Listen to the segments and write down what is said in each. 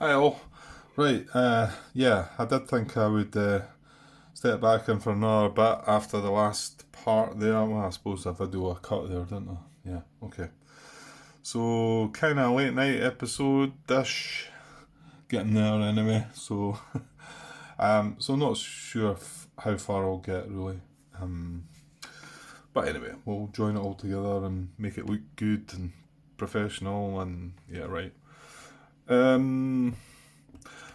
Hi all. Right, yeah, I did think I would step back in for another bit after the last part there. Well, I suppose the video I cut there, didn't I? Yeah, okay. So, kind of late night episode dish, getting there anyway. So not sure how far I'll get really. Um, but anyway, we'll join it all together and make it look good and professional and yeah, right. Um,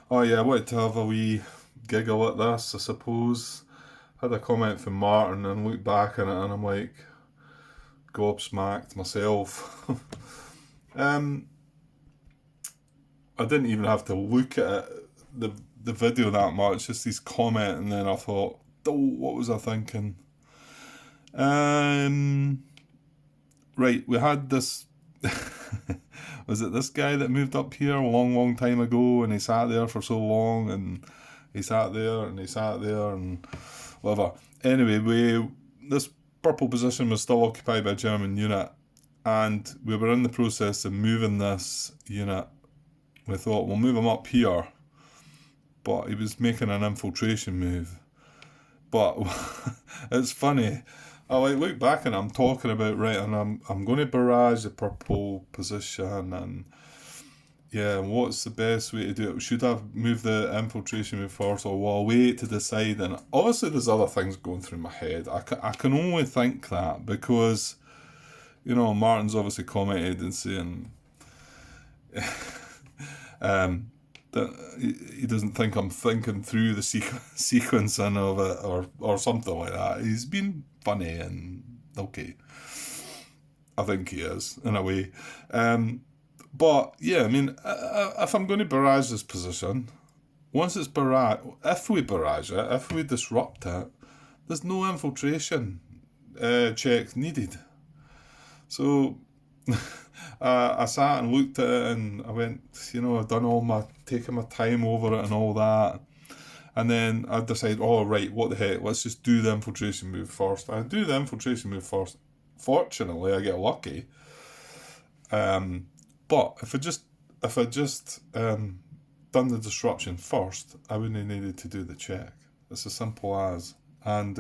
Oh yeah, I wanted to have a wee giggle at this, I suppose. Had a comment from Martin and looked back on it and I'm like gobsmacked myself. um, I didn't even have to look at the video that much, just his comment, and then I thought, oh, what was I thinking? Um, right, we had this. Was it this guy that moved up here a long, long time ago, and he sat there for so long, and he sat there and he sat there and whatever. Anyway, this purple position was still occupied by a German unit, and we were in the process of moving this unit. We thought we'll move him up here, but he was making an infiltration move. But it's funny. I like look back and I'm talking about right, and I'm going to barrage the purple position, and yeah, and what's the best way to do it? Should I move the infiltration move first, or will I wait to decide? And obviously, there's other things going through my head. I can only think that because, Martin's obviously commented and saying that he doesn't think I'm thinking through the sequencing of it or something like that. He's been funny and okay. I think he is, in a way. But yeah, I mean, if I'm going to barrage this position, once it's barrage, if we barrage it, if we disrupt it, there's no infiltration checks needed. So I sat and looked at it and I went, I've done taking my time over it and all that. And then I decided, oh, right, what the heck, let's just do the infiltration move first. I do the infiltration move first. Fortunately, I get lucky. But if I just done the disruption first, I wouldn't have needed to do the check. It's as simple as. And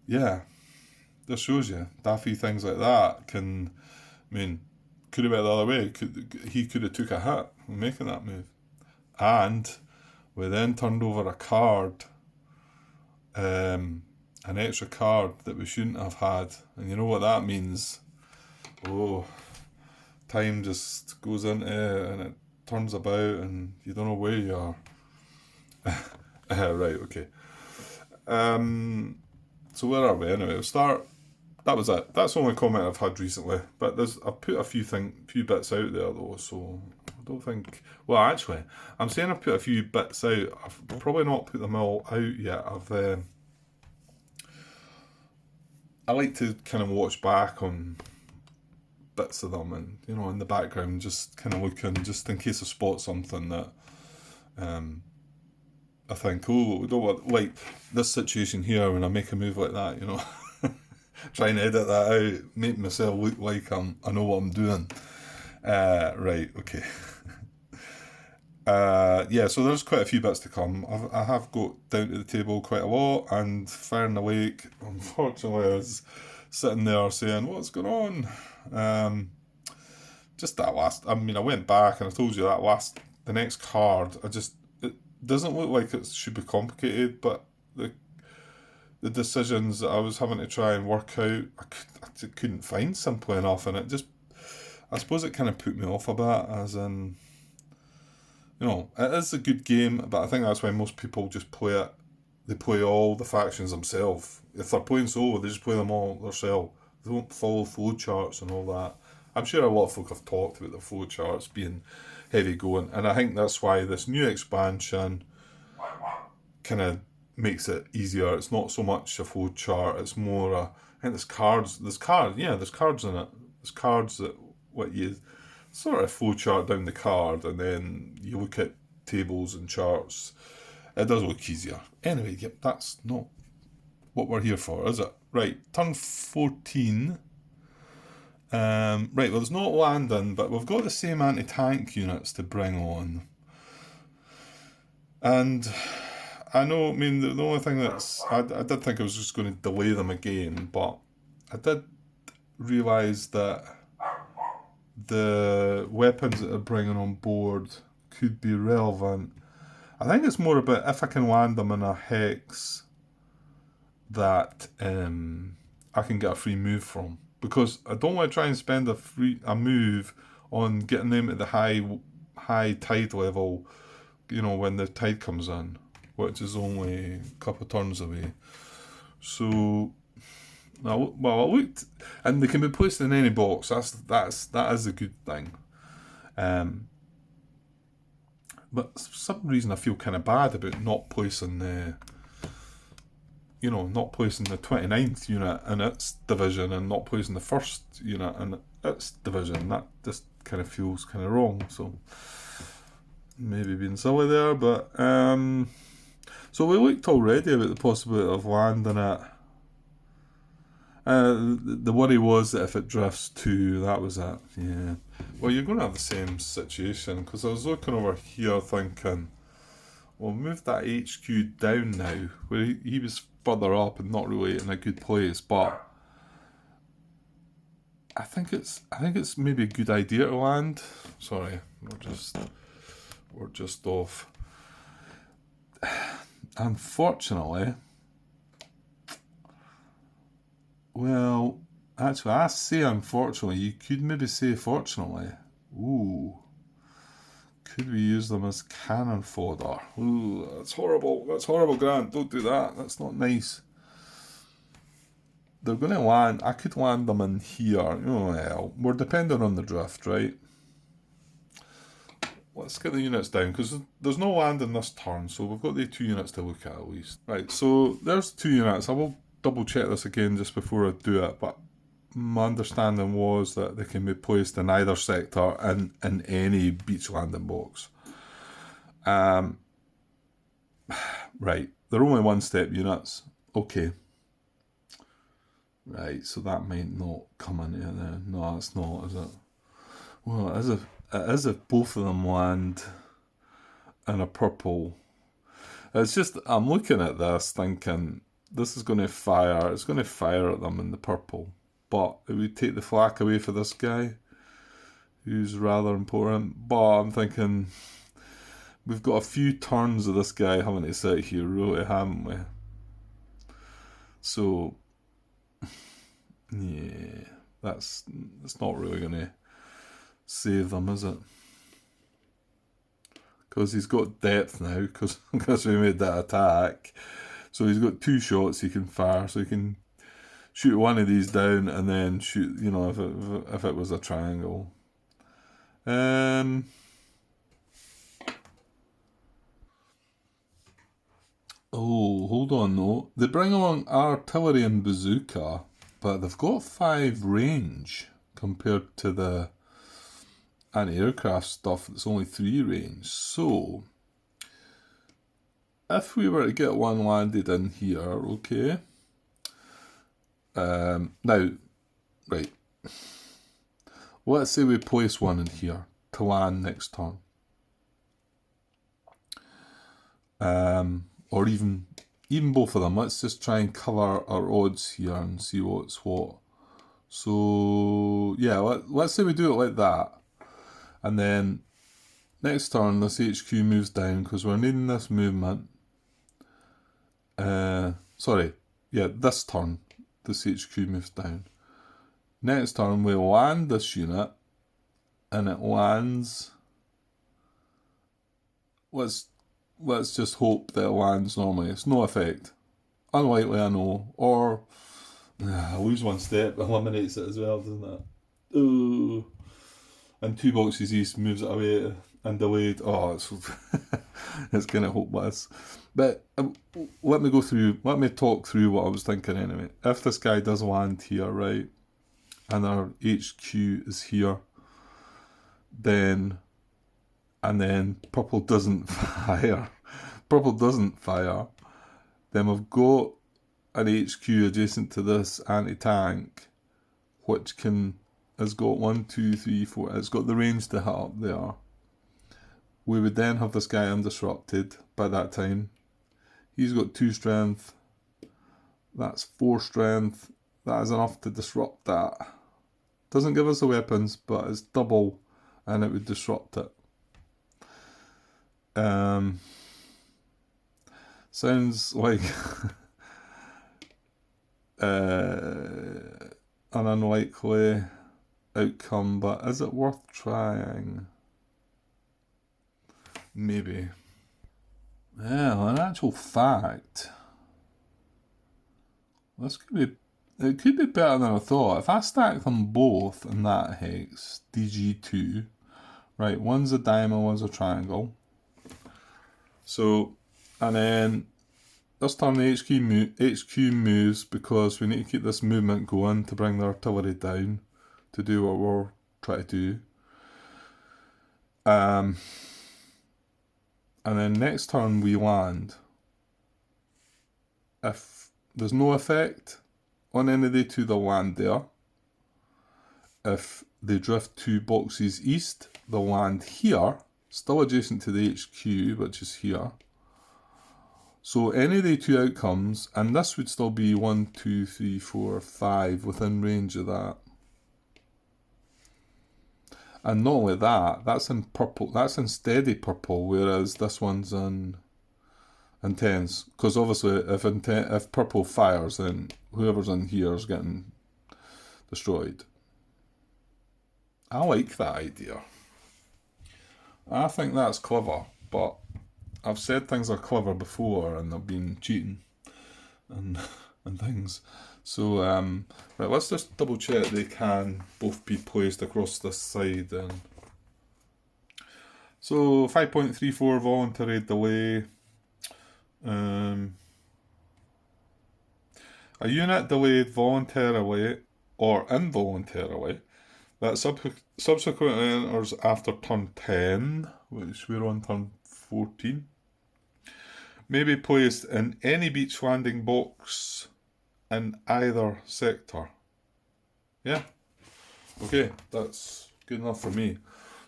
yeah, this shows you daffy things like that can. I mean, could have went the other way. He could have took a hit making that move, and we then turned over a card, an extra card that we shouldn't have had, and you know what that means. Oh, time just goes into it and it turns about and you don't know where you are. Right, okay. So where are we anyway? We'll start. That was it. That's the only comment I've had recently. But I've put a few bits out there though, so I don't think. Well, actually, I'm saying I've put a few bits out. I've probably not put them all out yet. I like to kind of watch back on bits of them, and in the background, just kind of looking, just in case I spot something that I think, oh, we don't want, like this situation here when I make a move like that, trying to edit that out, make myself look like I know what I'm doing. Right, okay. Yeah, so there's quite a few bits to come. I have got down to the table quite a lot, and Fire in the Lake, unfortunately, is sitting there saying, what's going on? Just that last, I mean, I went back and I told you the next card, it doesn't look like it should be complicated, but the decisions that I was having to try and work out, I couldn't find simply enough, and I suppose it kind of put me off a bit, as in, it is a good game, but I think that's why most people just play it. They play all the factions themselves. If they're playing solo, they just play them all themselves. They don't follow flow charts and all that. I'm sure a lot of folk have talked about the flow charts being heavy going, and I think that's why this new expansion kind of makes it easier. It's not so much a flow chart; it's more I think there's cards. There's cards in it. There's cards that what you sort of flow chart down the card, and then you look at tables and charts. It does look easier. Anyway, yep, that's not what we're here for, is it? Right, turn 14. Right, well, there's no landing, but we've got the same anti-tank units to bring on. And I know, I mean, the only thing I did think I was just going to delay them again, but I did realise that the weapons that they're bringing on board could be relevant. I think it's more about if I can land them in a hex that I can get a free move from. Because I don't want to try and spend a move on getting them at the high tide level, when the tide comes in, which is only a couple of turns away. So, I looked, and they can be placed in any box. That is a good thing. But for some reason, I feel kind of bad about not placing the 29th unit in its division and not placing the first unit in its division. That just kind of feels kind of wrong. So maybe being silly there, but so we looked already about the possibility of landing it. The worry was that if it drifts to, that was it. Yeah. Well, you're going to have the same situation, because I was looking over here thinking, well, move that HQ down now, where he was further up and not really in a good place. But I think it's maybe a good idea to land. Sorry, we're just off. Unfortunately, well, actually, I say unfortunately. You could maybe say fortunately. Ooh. Could we use them as cannon fodder? Ooh, that's horrible. That's horrible, Grant. Don't do that. That's not nice. They're going to land. I could land them in here. Oh, well, we're dependent on the drift, right? Let's get the units down, because there's no land in this turn, so we've got the 2 units to look at least. Right, so there's 2 units. I will double check this again just before I do it, but my understanding was that they can be placed in either sector and in any beach landing box. Right, they're only 1-step units. Okay. Right, so that might not come into there. No, it's not, is it? Well, it is if both of them land in a purple. It's just, I'm looking at this thinking, this is going to fire. It's going to fire at them in the purple. But it would take the flak away for this guy, who's rather important. But I'm thinking, we've got a few turns of this guy having to sit here, really, haven't we? So, yeah, that's not really going to save them, is it? Because he's got depth now, because we made that attack. So he's got 2 shots he can fire, so he can shoot one of these down and then shoot, if it was a triangle. Oh, hold on though. They bring along artillery and bazooka, but they've got 5 range compared to the anti-aircraft stuff that's only 3 range. So, if we were to get one landed in here, okay. Now, right. Let's say we place one in here to land next turn. Or even both of them. Let's just try and cover our odds here and see what's what. So, yeah, let's say we do it like that. And then next turn, this HQ moves down because we're needing this movement. This turn, this HQ moves down. Next turn, we land this unit, and it lands. Let's just hope that it lands normally. It's no effect. Unlikely, I know. Or lose 1 step, eliminates it as well, doesn't it? Ooh. And 2 boxes east moves it away and delayed. Oh, it's kind of hopeless. But let me talk through what I was thinking anyway. If this guy does land here, right, and our HQ is here, then purple doesn't fire. Then we've got an HQ adjacent to this anti-tank, which can has got 1, 2, 3, 4. It's got the range to hit up there. We would then have this guy undisrupted by that time. He's got 2 strength. That's 4 strength. That is enough to disrupt that. Doesn't give us the weapons, but it's double, and it would disrupt it. Sounds like an unlikely outcome, but is it worth trying? Maybe. Well, in actual fact, it could be better than I thought. If I stack them both in that hex, DG2, right, one's a diamond, one's a triangle. So, and then this turn the HQ moves because we need to keep this movement going to bring the artillery down to do what we're trying to do. And then next turn we land. If there's no effect on any of the 2 that land there, if they drift 2 boxes east, they'll land here, still adjacent to the HQ, which is here. So any of the 2 outcomes, and this would still be 1, 2, 3, 4, 5 within range of that. And not only that, that's in purple, that's in steady purple, whereas this one's in intense. Because obviously if purple fires, then whoever's in here is getting destroyed. I like that idea. I think that's clever, but I've said things are clever before and they've been cheating and things. So, right, let's just double check they can both be placed across this side. And so 5.34 voluntary delay. A unit delayed voluntarily or involuntarily that subsequently enters after turn 10, which we're on turn 14, may be placed in any beach landing box in either sector. Yeah. Okay, that's good enough for me.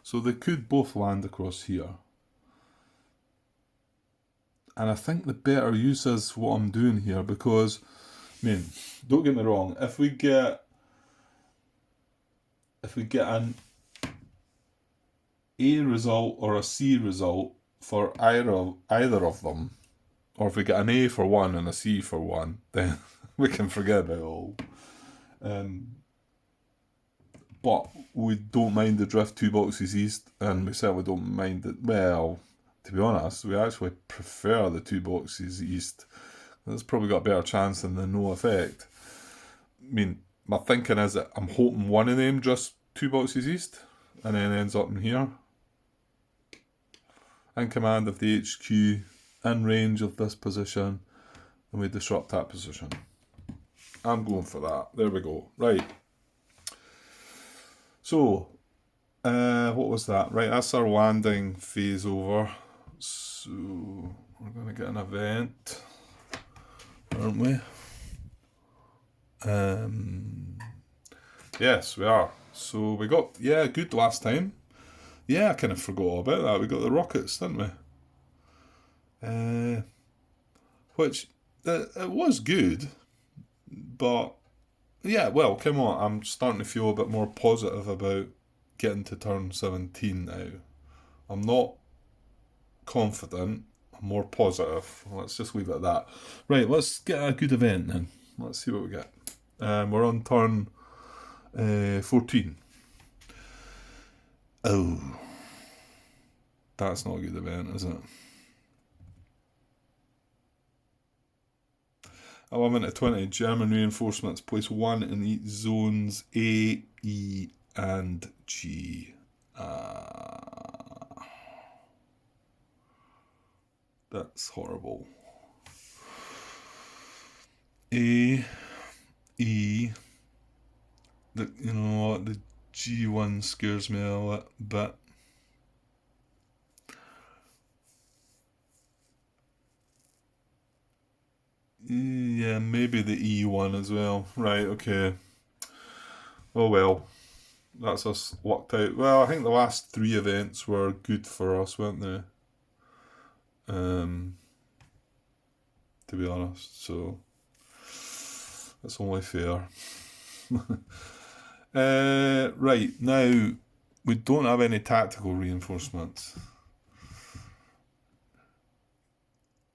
So they could both land across here. And I think the better use is what I'm doing here because, I mean, don't get me wrong, if we get an A result or a C result for either of them, or if we get an A for one and a C for one, then we can forget about it all. But we don't mind the drift 2 boxes east, and we certainly don't mind it. Well, to be honest, we actually prefer the 2 boxes east. That's probably got a better chance than the no effect. I mean, my thinking is that I'm hoping one of them just 2 boxes east, and then ends up in here. In command of the HQ, in range of this position, and we disrupt that position. I'm going for that. There we go. Right. So, what was that? Right, that's our landing phase over. So, we're going to get an event, aren't we? Yes, we are. So, we got, good last time. Yeah, I kind of forgot all about that. We got the rockets, didn't we? Which, it was good, but yeah, well, come on, I'm starting to feel a bit more positive about getting to turn 17 now. I'm not confident, I'm more positive. Let's just leave it at that. Right, let's get a good event then. Let's see what we get. We're on turn 14. Oh, that's not a good event, is it? 11 to 20, German reinforcements. Place 1 in each zones A, E, and G. That's horrible. A, E, you know what, the G1 scares me a little bit. Yeah, maybe the E1 as well. Right, okay. Oh well. that's us locked out. Well, I think the last 3 events were good for us, weren't they? To be honest, so it's only fair. Right, now we don't have any tactical reinforcements.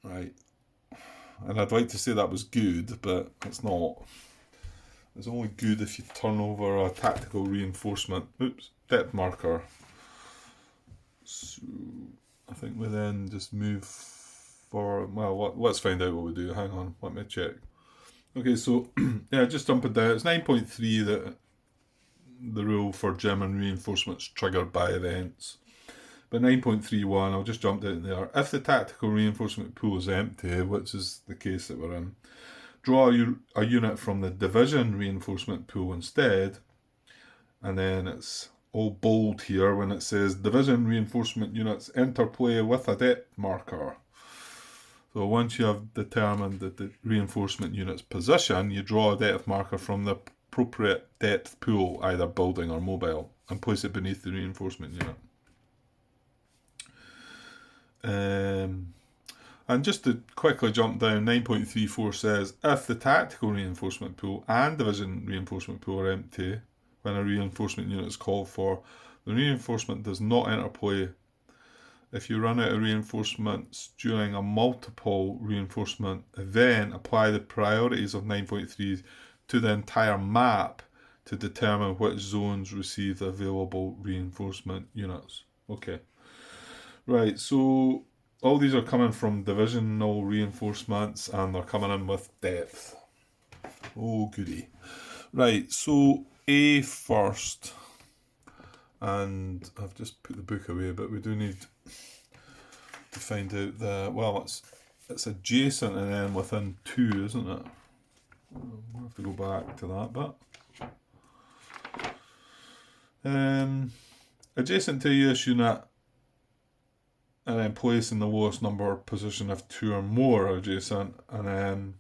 Right. And I'd like to say that was good, but it's not. It's only good if you turn over a tactical reinforcement. Oops, depth marker. So I think we then just move for. Well, let's find out what we do. Hang on, let me check. Okay, so yeah, just jumping down. It's 9.3 that the rule for German reinforcements triggered by events. But 9.31, I'll just jump down there. If the tactical reinforcement pool is empty, which is the case that we're in, draw a unit from the division reinforcement pool instead, and then it's all bold here when it says division reinforcement units interplay with a depth marker. So once you have determined the reinforcement unit's position, you draw a depth marker from the appropriate depth pool, either building or mobile, and place it beneath the reinforcement unit. And just to quickly jump down, 9.34 says, if the tactical reinforcement pool and division reinforcement pool are empty when a reinforcement unit is called for, the reinforcement does not interplay. If you run out of reinforcements during a multiple reinforcement event, apply the priorities of 9.3 to the entire map to determine which zones receive the available reinforcement units. Okay. Right, so all these are coming from divisional reinforcements and they're coming in with depth. Oh, goody. Right, so A first. And I've just put the book away, but we do need to find out it's adjacent and then within 2, isn't it? We'll have to go back to that bit. Adjacent to a US unit and then place in the lowest number position if 2 or more are adjacent, and then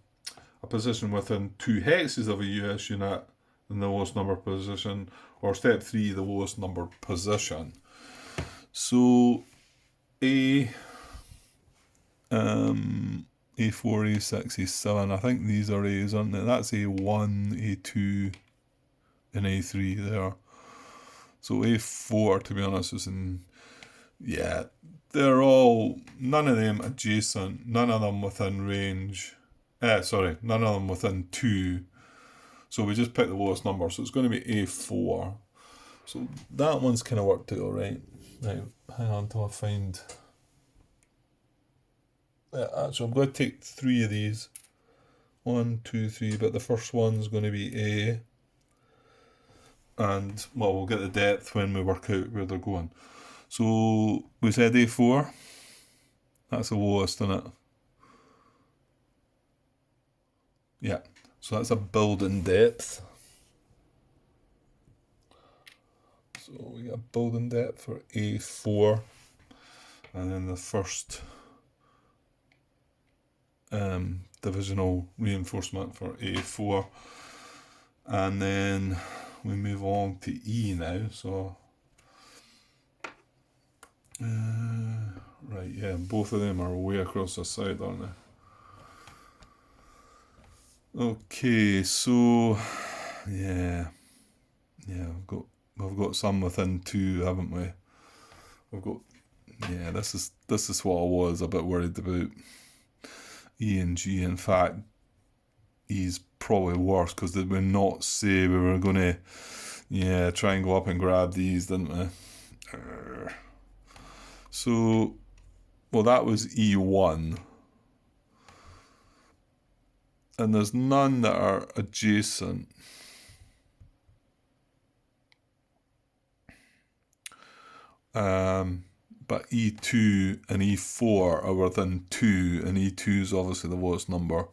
a position within 2 hexes of a US unit in the lowest number position, or step 3, the lowest number position. So A4, A6, A7, I think these are A's, aren't they? That's A1, A2, and A3 there. So A4, to be honest, is in, yeah, they're all, none of them adjacent, none of them within range. None of them within 2. So we just pick the lowest number. So it's going to be A4. So that one's kind of worked out alright. Right, hang on till I find. Actually, I'm going to take 3 of these. 1, 2, 3, but the first one's going to be A. And, well, we'll get the depth when we work out where they're going. So we said A4. That's the lowest, isn't it? Yeah. So that's a building depth. So we got a building depth for A4. And then the first divisional reinforcement for A4. And then we move on to E now. So right, yeah, both of them are way across the side, aren't they? Okay, so yeah, we've got some within 2, haven't we? This is what I was a bit worried about. E and G, in fact, E's probably worse because did we not say we were going to, try and go up and grab these, didn't we? So, well, that was E1. And there's none that are adjacent. But E2 and E4 are within 2, and E2 is obviously the lowest number.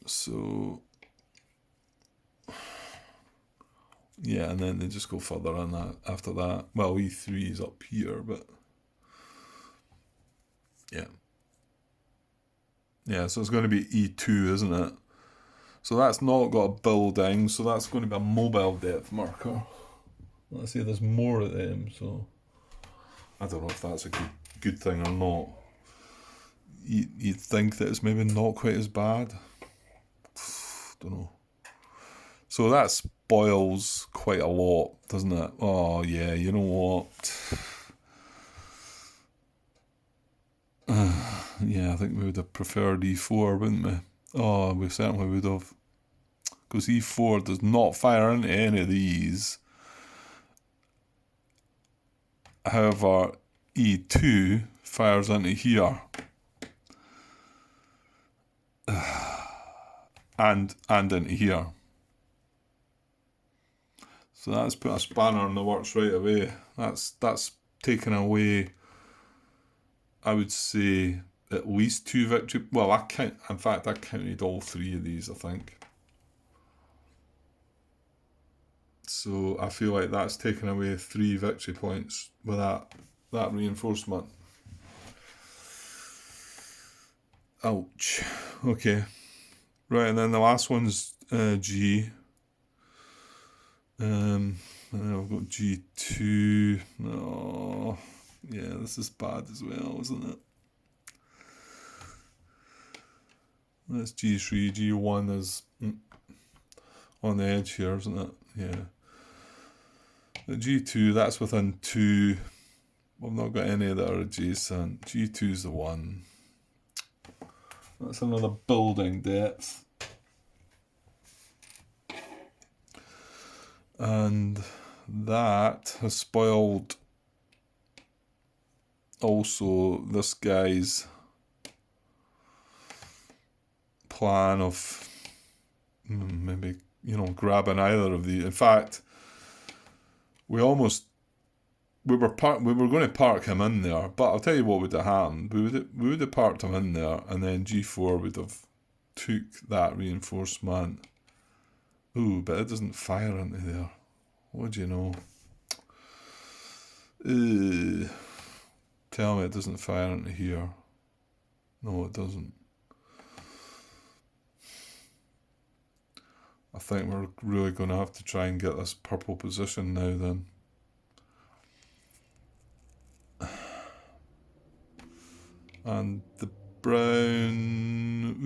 So, yeah, and then they just go further on that after that. Well, E3 is up here, but yeah. Yeah, so it's going to be E2, isn't it? So that's not got a building, so that's going to be a mobile depth marker. Let's see, there's more of them, so I don't know if that's a good thing or not. You'd think that it's maybe not quite as bad. Don't know. So that spoils quite a lot, doesn't it? Oh yeah, you know what? Yeah, I think we would have preferred E4, wouldn't we? Oh, we certainly would have. Because E4 does not fire into any of these. However, E2 fires into here. And into here. So that's put a spanner in the works right away. That's taken away, I would say, at least 2 victory. Well, I counted all 3 of these, I think. So I feel like that's taken away 3 victory points with that reinforcement. Ouch. Okay. Right, and then the last one's G. And then I've got G2. Oh, yeah, this is bad as well, isn't it? That's G3. G1 is on the edge here, isn't it? Yeah. The G2, that's within 2. We've not got any that are adjacent. G2's the one. That's another building depth. And that has spoiled also this guy's plan of maybe, grabbing either of these. In fact, we were going to park him in there, but I'll tell you what would have happened. We would have parked him in there, and then G4 would have took that reinforcement. Ooh, but it doesn't fire into there. What do you know? Tell me it doesn't fire into here. No, it doesn't. I think we're really going to have to try and get this purple position now then. And the brown,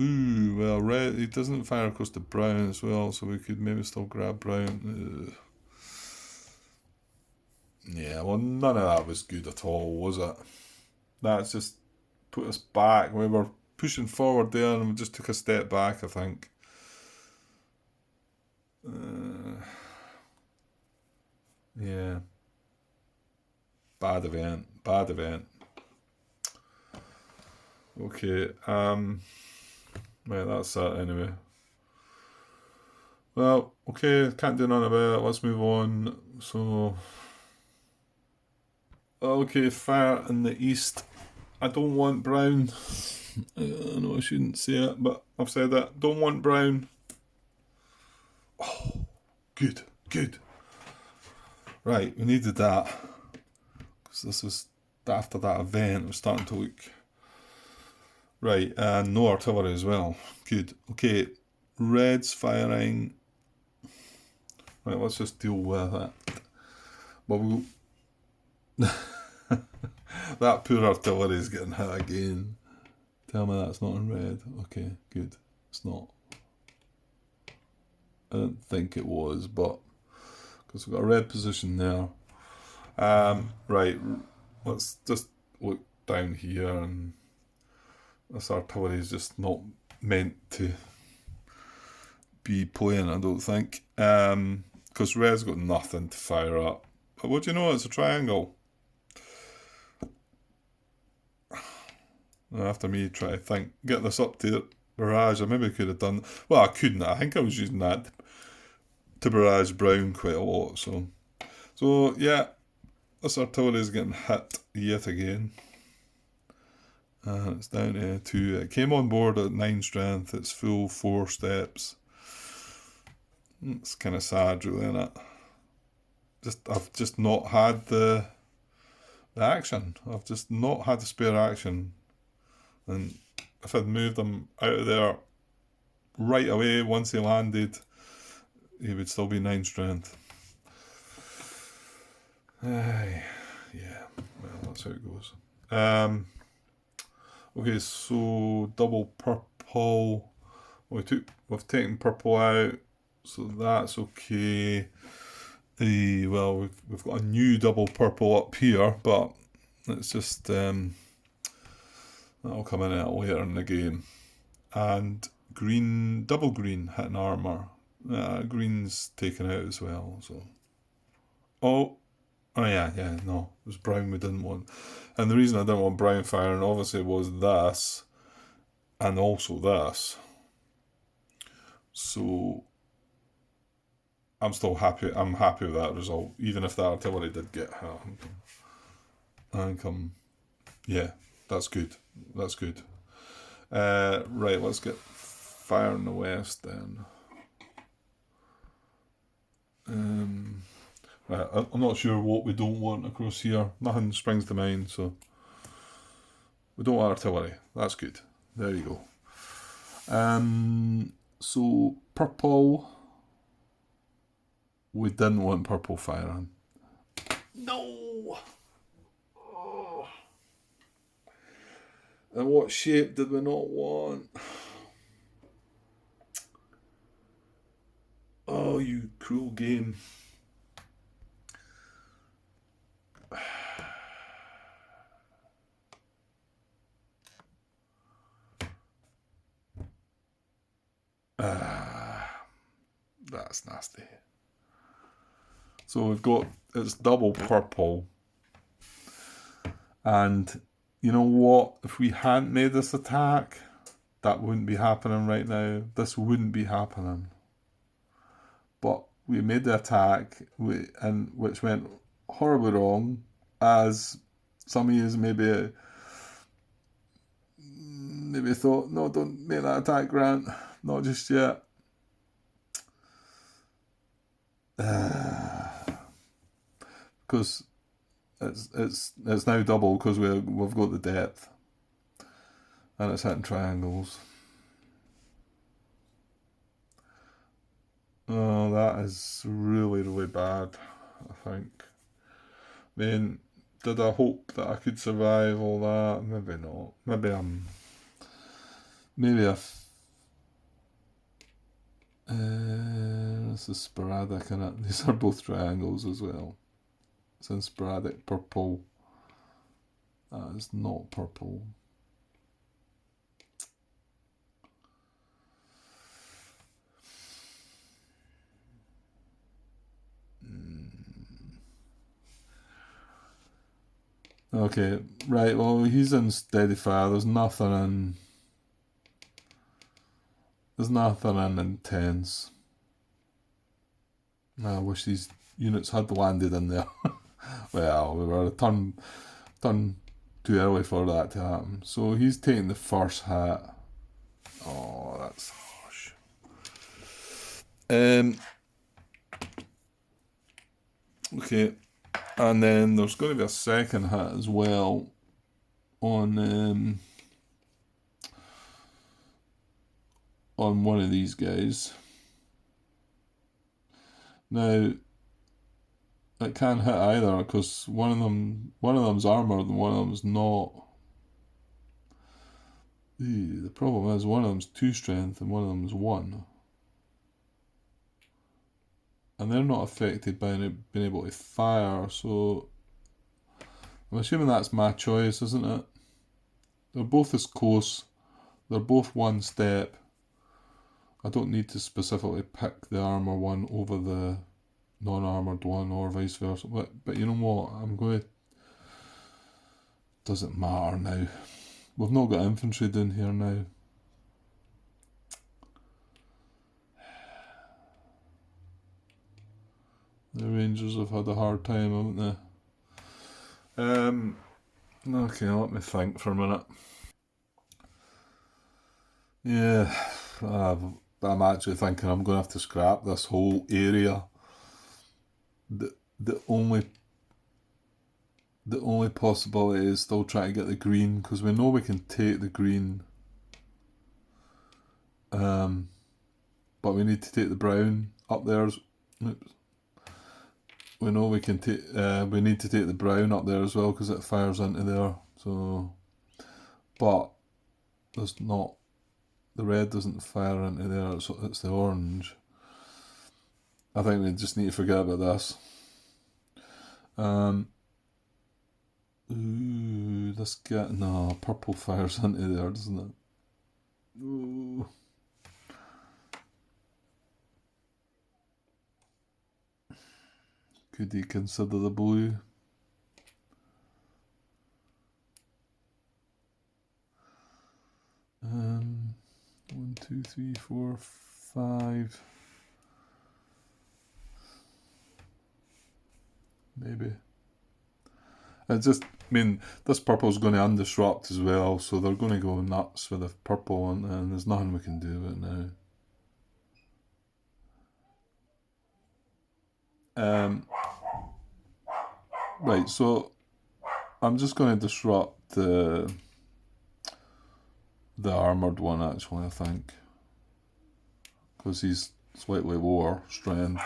well, red, it doesn't fire across the brown as well, so we could maybe still grab brown. Yeah, well, none of that was good at all, was it? That's just put us back. We were pushing forward there and we just took a step back, I think. Yeah. Bad event. Okay, right, that's that anyway. Well, okay, can't do none about it. Let's move on. So, okay, fire in the east. I don't want brown. I know I shouldn't say it, but I've said it. Don't want brown. Oh, good. Right, we needed that. Because this is after that event, it was starting to look... Right, and no artillery as well. Good. Okay, red's firing. Right, let's just deal with it. But that poor artillery is getting hit again. Tell me that's not in red. Okay, good. It's not. I didn't think it was, but because we've got a red position there. Right, let's just look down here, and this artillery is just not meant to be playing, I don't think. Because red's got nothing to fire up. But what do you know? It's a triangle. After me try to think, get this up to barrage, I maybe could have done... Well, I couldn't. I think I was using that to barrage brown quite a lot. So yeah, this artillery is getting hit yet again. And it's down to 2. It came on board at 9 strength. It's full 4 steps. It's kind of sad, really, isn't it? I've just not had the action. I've just not had the spare action. And if I'd moved them out of there right away, once he landed, he would still be 9 strength. Yeah, well, that's how it goes. Okay, so double purple. We've taken purple out, so that's okay. We've got a new double purple up here, but it's just that'll come in a later in the game. And green, double green hitting armor. Green's taken out as well. So, oh yeah, no, it was brown we didn't want, and the reason I didn't want brown firing obviously was this, and also this. So I'm still happy. I'm happy with that result, even if the artillery did get hit. I think yeah, that's good. That's good. Right, let's get fire in the west then. Right, I'm not sure what we don't want across here. Nothing springs to mind, so we don't want artillery. That's good. There you go. So purple. We didn't want purple firing. No. Oh. And what shape did we not want? Oh, you cruel game. That's nasty. So we've got, it's double purple. And you know what? If we hadn't made this attack, that wouldn't be happening right now. This wouldn't be happening. But we made the attack, which went horribly wrong, as some of you maybe thought, no, don't make that attack, Grant. Not just yet. Because it's now double because we've got the depth, and it's hitting triangles. Oh, that is really, really bad, I think. I mean, did I hope that I could survive all that? Maybe not. Maybe this is sporadic, innit? These are both triangles as well. It's in sporadic purple. That is not purple. Okay, right, well, he's in steady fire. There's nothing in intense. I wish these units had landed in there. Well, we were a turn too early for that to happen. So he's taking the first hit. Oh, that's harsh. Okay, and then there's going to be a second hit as well on one of these guys. Now, it can't hit either because one of them's armored and one of them's not. The problem is one of them's 2 strength and one of them's 1. And they're not affected by being able to fire, so I'm assuming that's my choice, isn't it? They're both as close. They're both 1 step. I don't need to specifically pick the armor one over the non-armored one or vice versa. But you know what? I'm going to... Doesn't matter now. We've not got infantry down here now. The Rangers have had a hard time, haven't they? Okay, let me think for a minute. Yeah, I'm actually thinking I'm going to have to scrap this whole area. The only possibility is still trying to get the green, because we know we can take the green. but we need to take the brown up there. Oops. We know we can take. We need to take the brown up there as well because it fires into there. So, but there's not. The red doesn't fire into there. It's the orange. I think we just need to forget about this. Ooh, this guy. No, purple fires into there, doesn't it? Ooh. Could he consider the blue? One, two, three, four, five. Maybe. This purple's going to undisrupt as well, so they're going to go nuts with the purple, and there's nothing we can do about it now. Right, so I'm just going to disrupt the armoured one, actually, I think, because he's slightly lower strength.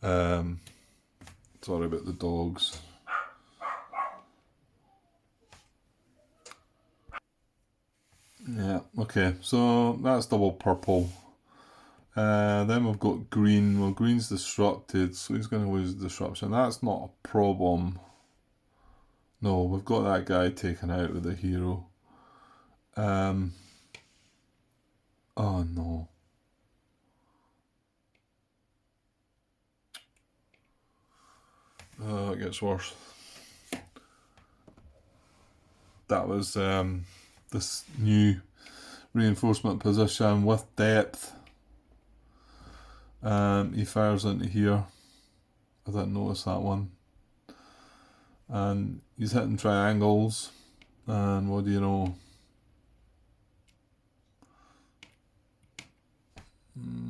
Sorry about the dogs. Yeah, okay, so that's double purple. Then we've got green. Well, green's disrupted, so he's going to lose disruption. That's not a problem. No, we've got that guy taken out with the hero. Oh no. Oh, it gets worse. That was this new reinforcement position with depth. He fires into here. I didn't notice that one. And he's hitting triangles. And what do you know?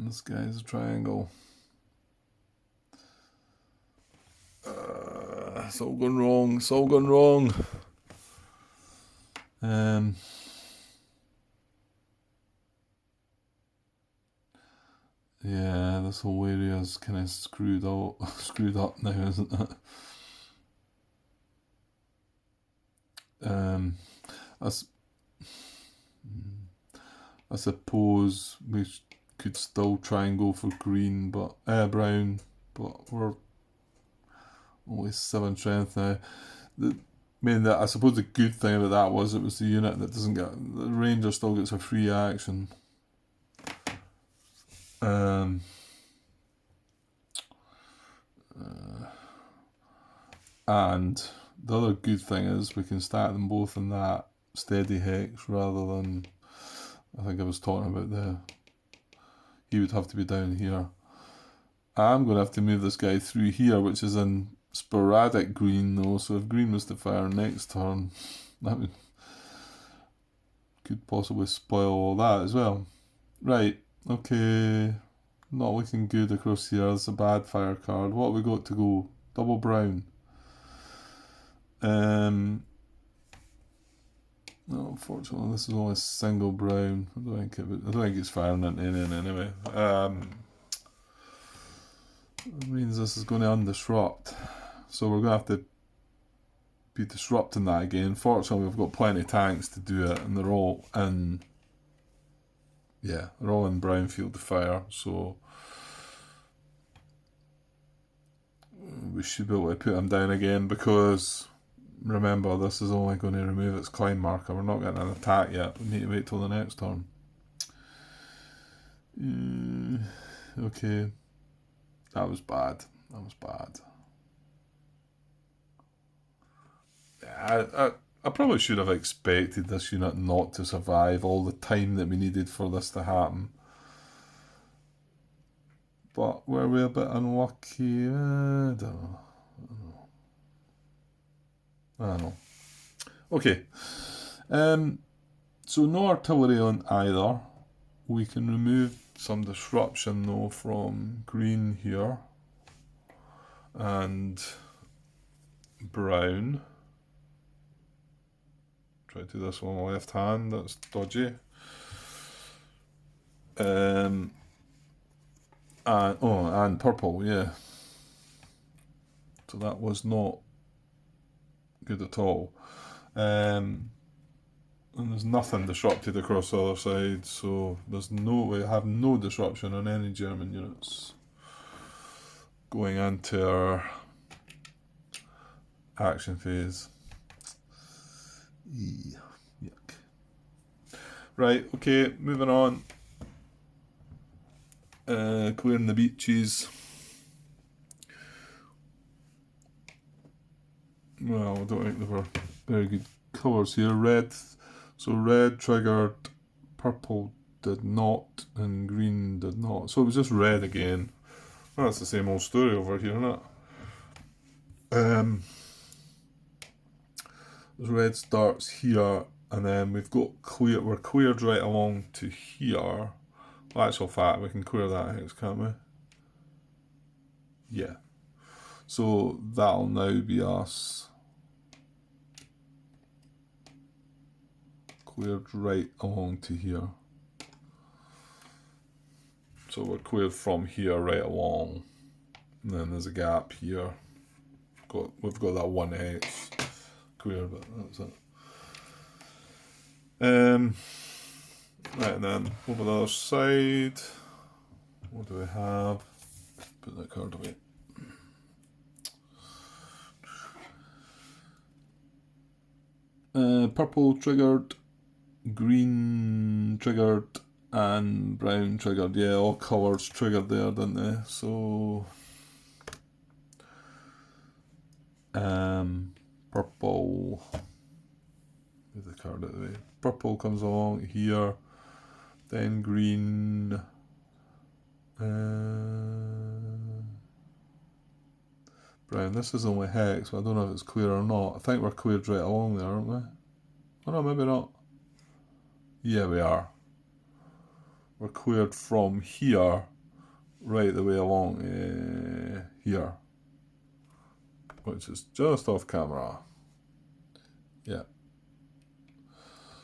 This guy's a triangle. It's all gone wrong. It's all gone wrong. Yeah, this whole area is kind of screwed up now, isn't it? I suppose we could still try and go for green, but brown, but we're only 7 strength now. I suppose the good thing about that was it was the unit that doesn't get the ranger still gets a free action. And the other good thing is we can stack them both in that steady hex rather than, I think I was talking about he would have to be down here. I'm going to have to move this guy through here, which is in sporadic green though, so if green was to fire next turn, that could possibly spoil all that as well. Right, okay, not looking good across here. That's a bad fire card. What have we got to go? Double brown. No, unfortunately, this is only a single brown. I don't think it's firing into anything anyway. That means this is going to undisrupt. So we're going to have to be disrupting that again. Fortunately, we've got plenty of tanks to do it, and they're all in brownfield fire, so we should be able to put them down again because remember, this is only going to remove its climb marker. We're not getting an attack yet. We need to wait till the next turn. Okay. That was bad. Yeah, I probably should have expected this unit not to survive all the time that we needed for this to happen. But were we a bit unlucky? I don't know. Okay. So no artillery on either. We can remove some disruption though from green here and brown. Try to do this one on the left hand, that's dodgy. And purple, yeah. So that was not good at all. And there's nothing disrupted across the other side, so we have no disruption on any German units going into our action phase. Yuck. Right, okay, moving on. Clearing the beaches. Well, I don't think there were very good colours here. Red, so red triggered, purple did not, and green did not. So it was just red again. Well, that's the same old story over here, isn't it? Red starts here, and then we're cleared right along to here. Well, actual fact, we can clear that hex, can't we? Yeah. So that'll now be us cleared right along to here. So we're cleared from here right along, and then there's a gap here. We've got that one hex cleared, but that's it. Right, and then over the other side, what do we have? Put that card away. Purple triggered, green triggered, and brown triggered. Yeah, all colours triggered there, didn't they? So purple. Move the card out of the way. Purple comes along here, then green. Brown. This is only hex, but I don't know if it's clear or not. I think we're cleared right along there, aren't we? Oh no, maybe not. Yeah, we are. We're cleared from here right the way along here, which is just off camera. Yeah.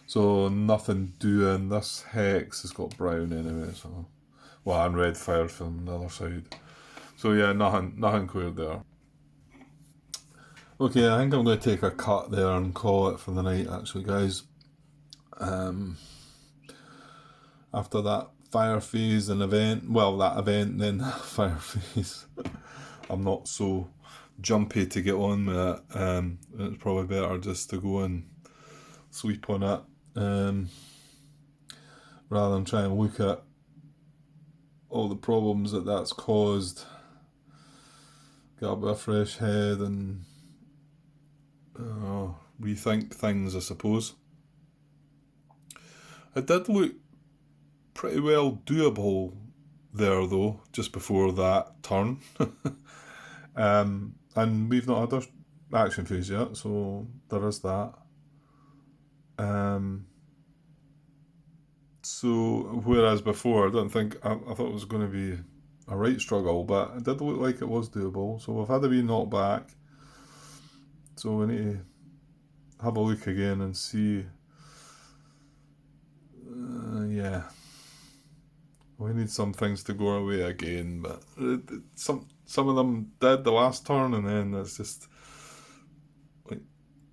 So nothing doing. This hex has got brown anyway, so and red fired from the other side. So yeah, nothing cleared there. Okay, I think I'm going to take a cut there and call it for the night, actually, guys. After that fire phase and event, that event, then that fire phase, I'm not so jumpy to get on with it. It's probably better just to go and sleep on it, rather than try and look at all the problems that's caused. Get up with a fresh head and rethink things, I suppose. It did look pretty well doable there, though, just before that turn. And we've not had our action phase yet, so there is that. So, whereas before, I thought it was going to be a right struggle, but it did look like it was doable. So we've had a wee knock back. So we need to have a look again and see. Yeah, we need some things to go away again, but some of them did the last turn, and then it's just like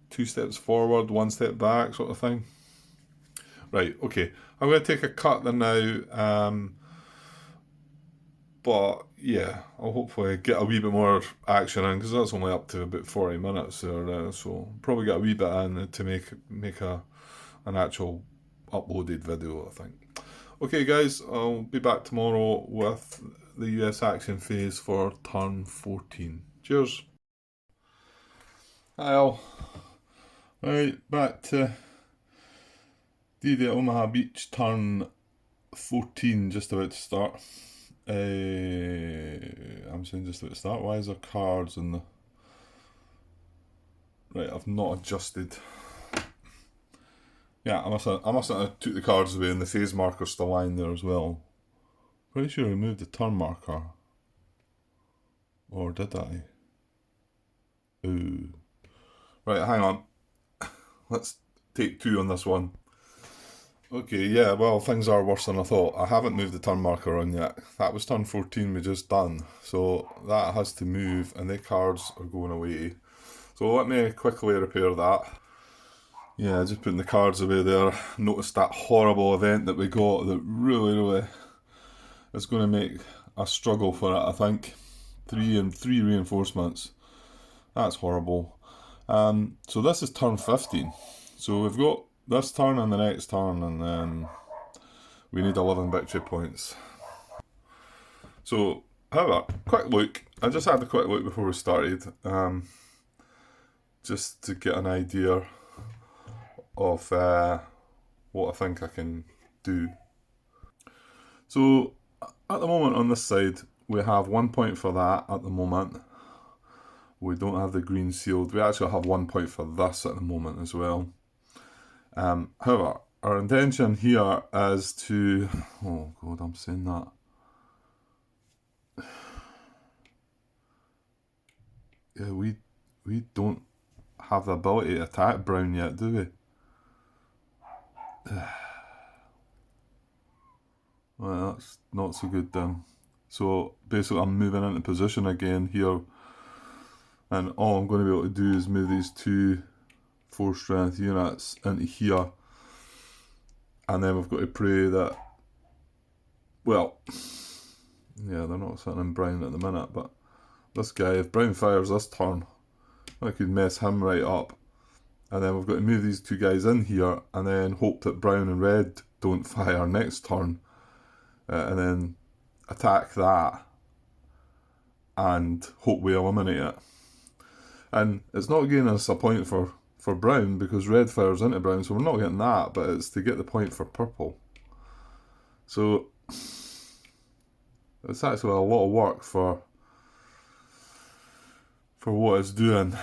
2 steps forward, 1 step back, sort of thing. Right, okay, I'm going to take a cut there now. But yeah, I'll hopefully get a wee bit more action in, because that's only up to about 40 minutes there now, so probably get a wee bit in to make an actual uploaded video, I think. Okay guys, I'll be back tomorrow with the US action phase for turn 14. Cheers. Hi all. Right, back to D-Day at Omaha Beach, turn 14, just about to start. I'm saying just about to start. Why is there cards in the... Right, I've not adjusted. Yeah, I must have took the cards away, and the phase marker's still lying there as well. Pretty sure I removed the turn marker. Or did I? Ooh. Right, hang on. Let's take 2 on this one. Okay, yeah, well, things are worse than I thought. I haven't moved the turn marker on yet. That was turn 14 we just done. So that has to move, and the cards are going away. So let me quickly repair that. Yeah, just putting the cards away there. Noticed that horrible event that we got that really is going to make a struggle for it, I think. Three reinforcements. That's horrible. So this is turn 15. So we've got this turn and the next turn, and then we need 11 victory points. So, however, quick look. I just had a quick look before we started, just to get an idea of what I think I can do. So, at the moment on this side, we have 1 point for that at the moment. We don't have the green sealed. We actually have 1 point for this at the moment as well. However, our intention here is to... Oh god, I'm saying that. Yeah, we don't have the ability to attack brown yet, do we? Well, that's not so good then. So basically I'm moving into position again here, and all I'm going to be able to do is move these 2 4 strength units into here, and then we've got to pray that, well, yeah, they're not sitting in brown at the minute, but this guy, if brown fires this turn, I could mess him right up. And then we've got to move these 2 guys in here, and then hope that brown and red don't fire next turn, and then attack that, and hope we eliminate it. And it's not getting us a point for brown, because red fires into brown, so we're not getting that, but it's to get the point for purple. So it's actually a lot of work for what it's doing.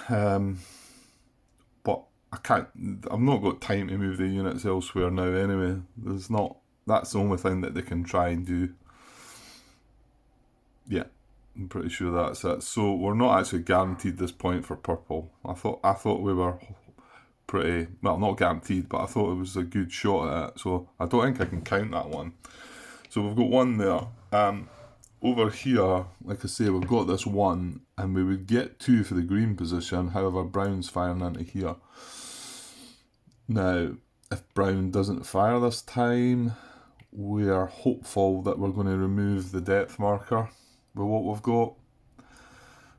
But I've not got time to move the units elsewhere now anyway. That's the only thing that they can try and do. Yeah, I'm pretty sure that's it. So we're not actually guaranteed this point for purple. I thought we were pretty, well, not guaranteed, but I thought it was a good shot at it. So I don't think I can count that one. So we've got 1 there. Over here, like I say, we've got this 1, and we would get 2 for the green position. However, brown's firing into here. Now, if brown doesn't fire this time, we are hopeful that we're going to remove the depth marker with what we've got.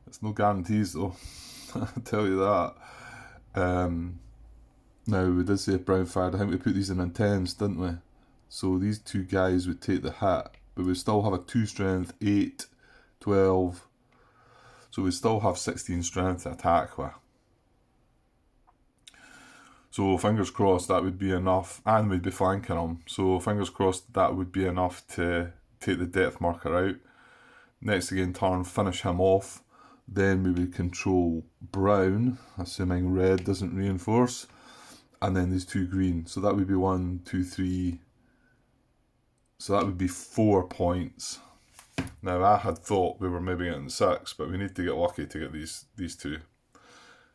It's no guarantees though, I'll tell you that. Now, we did say if brown fired, I think we put these in intense, didn't we? So these 2 guys would take the hit, but we still have a 2 strength, 8, 12. So we still have 16 strength to attack with. So fingers crossed that would be enough, and we'd be flanking them. So fingers crossed that would be enough to take the depth marker out. Next again turn, finish him off. Then we would control brown, assuming red doesn't reinforce. And then these 2 green. So that would be 1, 2, 3. So that would be 4 points. Now I had thought we were maybe getting 6, but we need to get lucky to get these 2.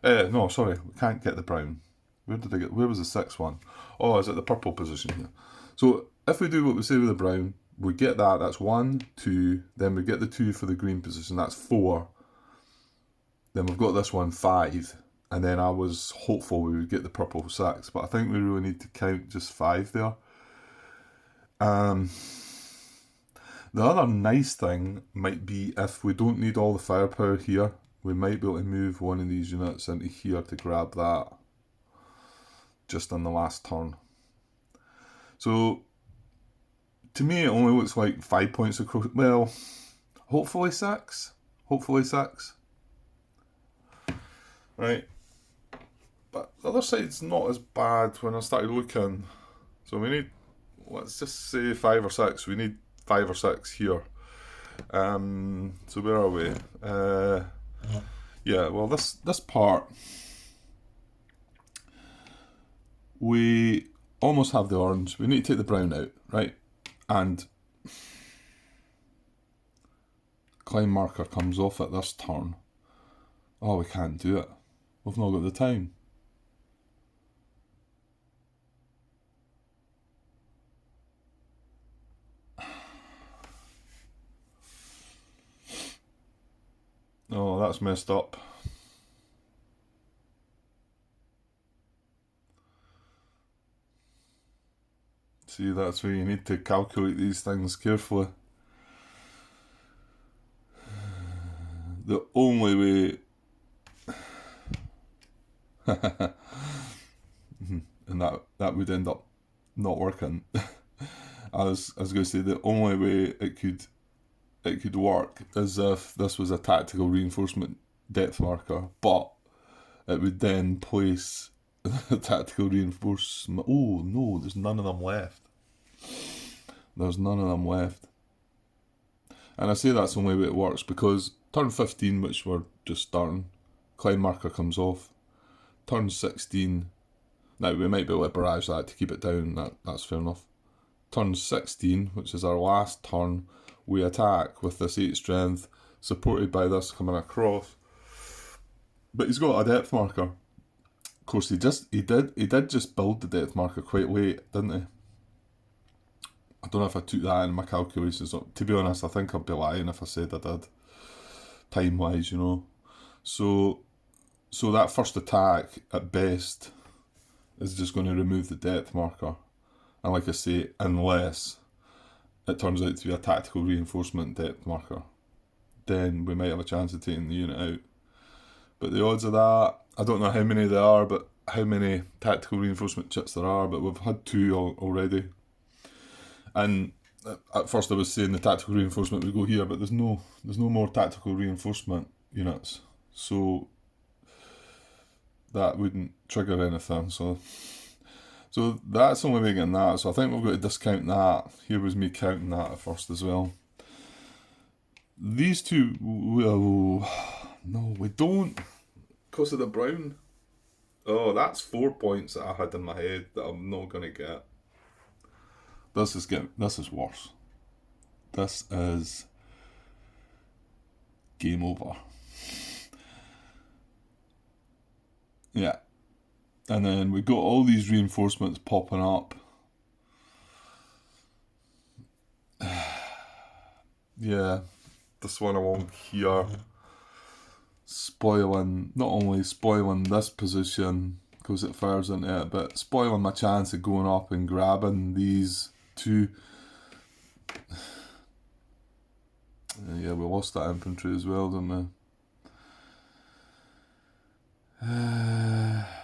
No, sorry, we can't get the brown. Where was the 6th one? Oh, is it the purple position here? So if we do what we say with the brown, we get that, that's 1, 2, then we get the 2 for the green position, that's 4. Then we've got this one, 5, and then I was hopeful we would get the purple 6, but I think we really need to count just 5 there. The other nice thing might be if we don't need all the firepower here, we might be able to move one of these units into here to grab that just on the last turn. So to me it only looks like 5 points across. Well, hopefully 6. Hopefully 6. Right. But the other side's not as bad when I started looking. So we need, let's just say 5 or 6. We need 5 or 6 here. So where are we? Yeah, well this part, we almost have the orange. We need to take the brown out, right? And climb marker comes off at this turn. Oh, we can't do it. We've not got the time. that's messed up. See, that's where you need to calculate these things carefully. The only way and that would end up not working. I was going to say the only way it could work is if this was a tactical reinforcement depth marker, but it would then place a tactical reinforcement. Oh no, there's none of them left. There's none of them left. And I say that's the only way it works because turn 15, which we're just starting, climb marker comes off. Turn 16, now we might be able to barrage that to keep it down, that's fair enough. Turn 16, which is our last turn, we attack with this 8 strength, supported by this coming across. But he's got a depth marker. Of course, he did just build the depth marker quite late, didn't he? I don't know if I took that in my calculations. To be honest, I think I'd be lying if I said I did, time-wise, you know. So that first attack, at best, is just going to remove the depth marker. And like I say, unless it turns out to be a tactical reinforcement depth marker, then we might have a chance of taking the unit out. But the odds of that, I don't know how many there are, but how many tactical reinforcement chits there are, but we've had 2 already. And at first I was saying the tactical reinforcement would go here, but there's no more tactical reinforcement units, so that wouldn't trigger anything. So that's the only way of getting that. So I think we've got to discount that. Here was me counting that at first as well. These two, no, we don't, because of the brown. Oh, that's 4 points that I had in my head that I'm not going to get. This is worse. This is game over. Yeah. And then we got all these reinforcements popping up. Yeah, this one along here, not only spoiling this position because it fires into it, but spoiling my chance of going up and grabbing these 2. Yeah, we lost that infantry as well, didn't we?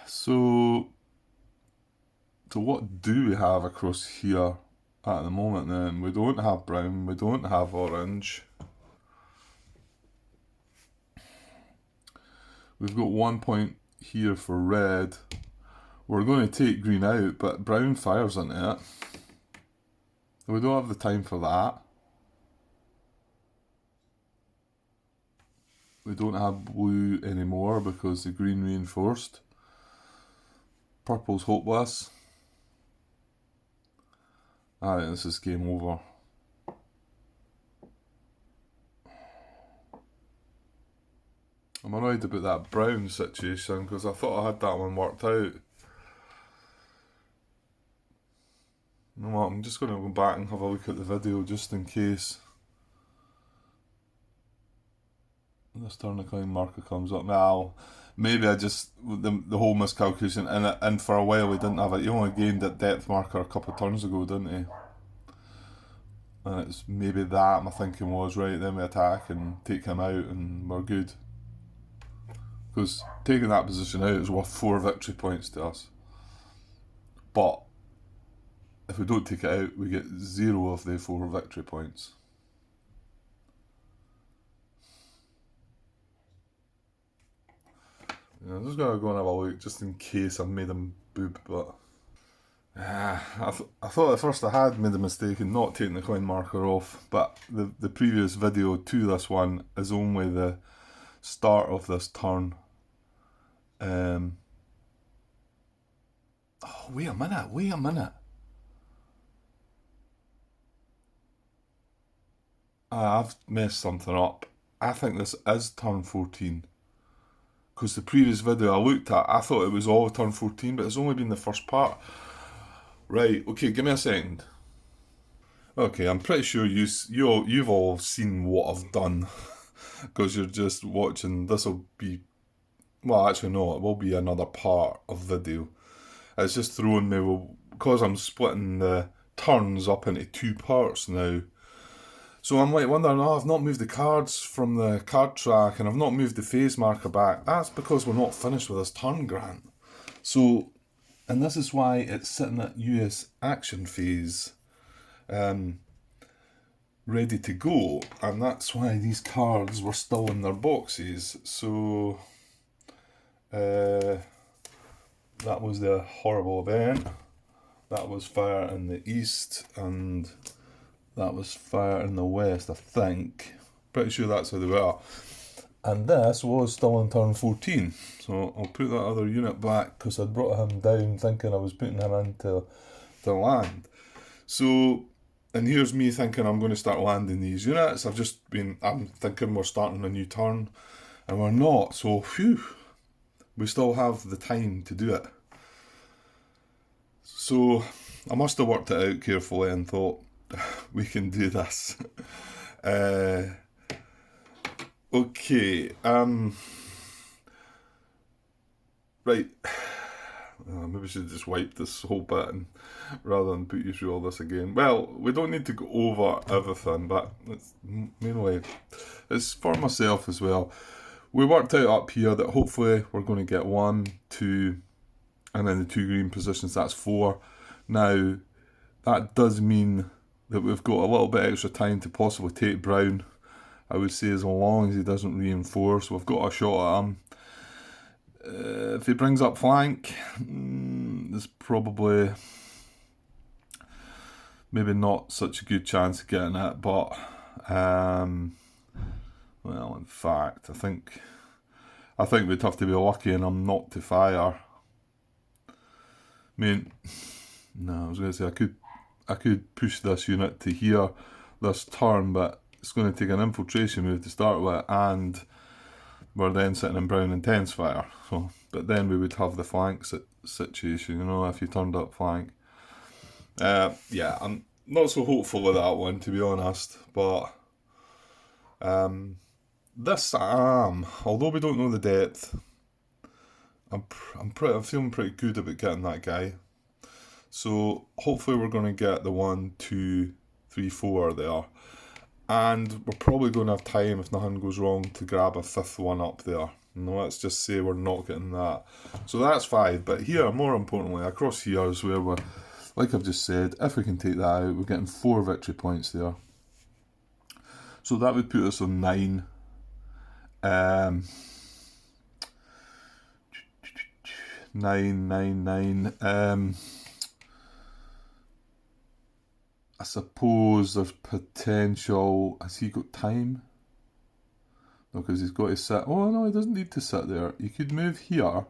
So what do we have across here at the moment then? We don't have brown, we don't have orange. We've got 1 point here for red. We're going to take green out, but brown fires into it. We don't have the time for that. We don't have blue anymore because the green reinforced. Purple's hopeless. I think this is game over. I'm annoyed about that brown situation because I thought I had that one worked out. You know what, I'm just going to go back and have a look at the video just in case this turn the climb marker comes up. Now, maybe I just, the whole miscalculation, and for a while he didn't have it. He only gained that depth marker a couple of turns ago, didn't he? And it's maybe that my thinking was, right, then we attack and take him out and we're good. Because taking that position out is worth 4 victory points to us. But if we don't take it out, we get 0 of the 4 victory points. Yeah, I'm just going to go and have a look just in case I've made him boob, but I thought at first I had made a mistake in not taking the coin marker off, but the previous video to this one is only the start of this turn. Oh, wait a minute. I've messed something up. I think this is turn 14. Because the previous video I looked at, I thought it was all turn 14, but it's only been the first part. Right, okay, give me a second. Okay, I'm pretty sure you've all seen what I've done. because you're just watching. This will be, well, actually no, it will be another part of video. It's just throwing me, well, because I'm splitting the turns up into two parts now. So I'm like wondering, oh, I've not moved the cards from the card track and I've not moved the phase marker back. That's because we're not finished with this turn, Grant. So, and this is why it's sitting at US action phase, ready to go. And that's why these cards were still in their boxes. So, that was the horrible event. That was fire in the east, and that was fire in the west, I think. Pretty sure that's how they were. And this was still in turn 14. So I'll put that other unit back because I'd brought him down thinking I was putting him into the land. So, and here's me thinking I'm going to start landing these units. I'm thinking we're starting a new turn, and we're not. So, phew, we still have the time to do it. So, I must have worked it out carefully and thought, we can do this. Okay, right. Maybe I should just wipe this whole bit rather than put you through all this again. Well, we don't need to go over everything, but mainly it's for myself as well. We worked out up here that hopefully we're going to get 1, 2, and then the 2 green positions, that's 4. Now, that does mean that we've got a little bit extra time to possibly take brown. I would say as long as he doesn't reinforce, we've got a shot at him. If he brings up flank, there's probably maybe not such a good chance of getting it, but well, in fact, I think we'd have to be lucky and I'm not to fire. I mean, no, I was going to say I could push this unit to here this turn, but it's going to take an infiltration move to start with, and we're then sitting in brown intense fire. So, but then we would have the flank situation, if you turned up flank. Yeah, I'm not so hopeful with that one, to be honest. But this although we don't know the depth, I'm feeling pretty good about getting that guy. So hopefully we're going to get the 1, 2, 3, 4 there. And we're probably going to have time, if nothing goes wrong, to grab a 5th one up there. Let's just say we're not getting that. So that's 5. But here, more importantly, across here is where we're, like I've just said, if we can take that out, we're getting 4 victory points there. So that would put us on 9. 9, 9, 9. I suppose there's potential. Has he got time? No, because he's got to sit. Oh no, he doesn't need to sit there. He could move here.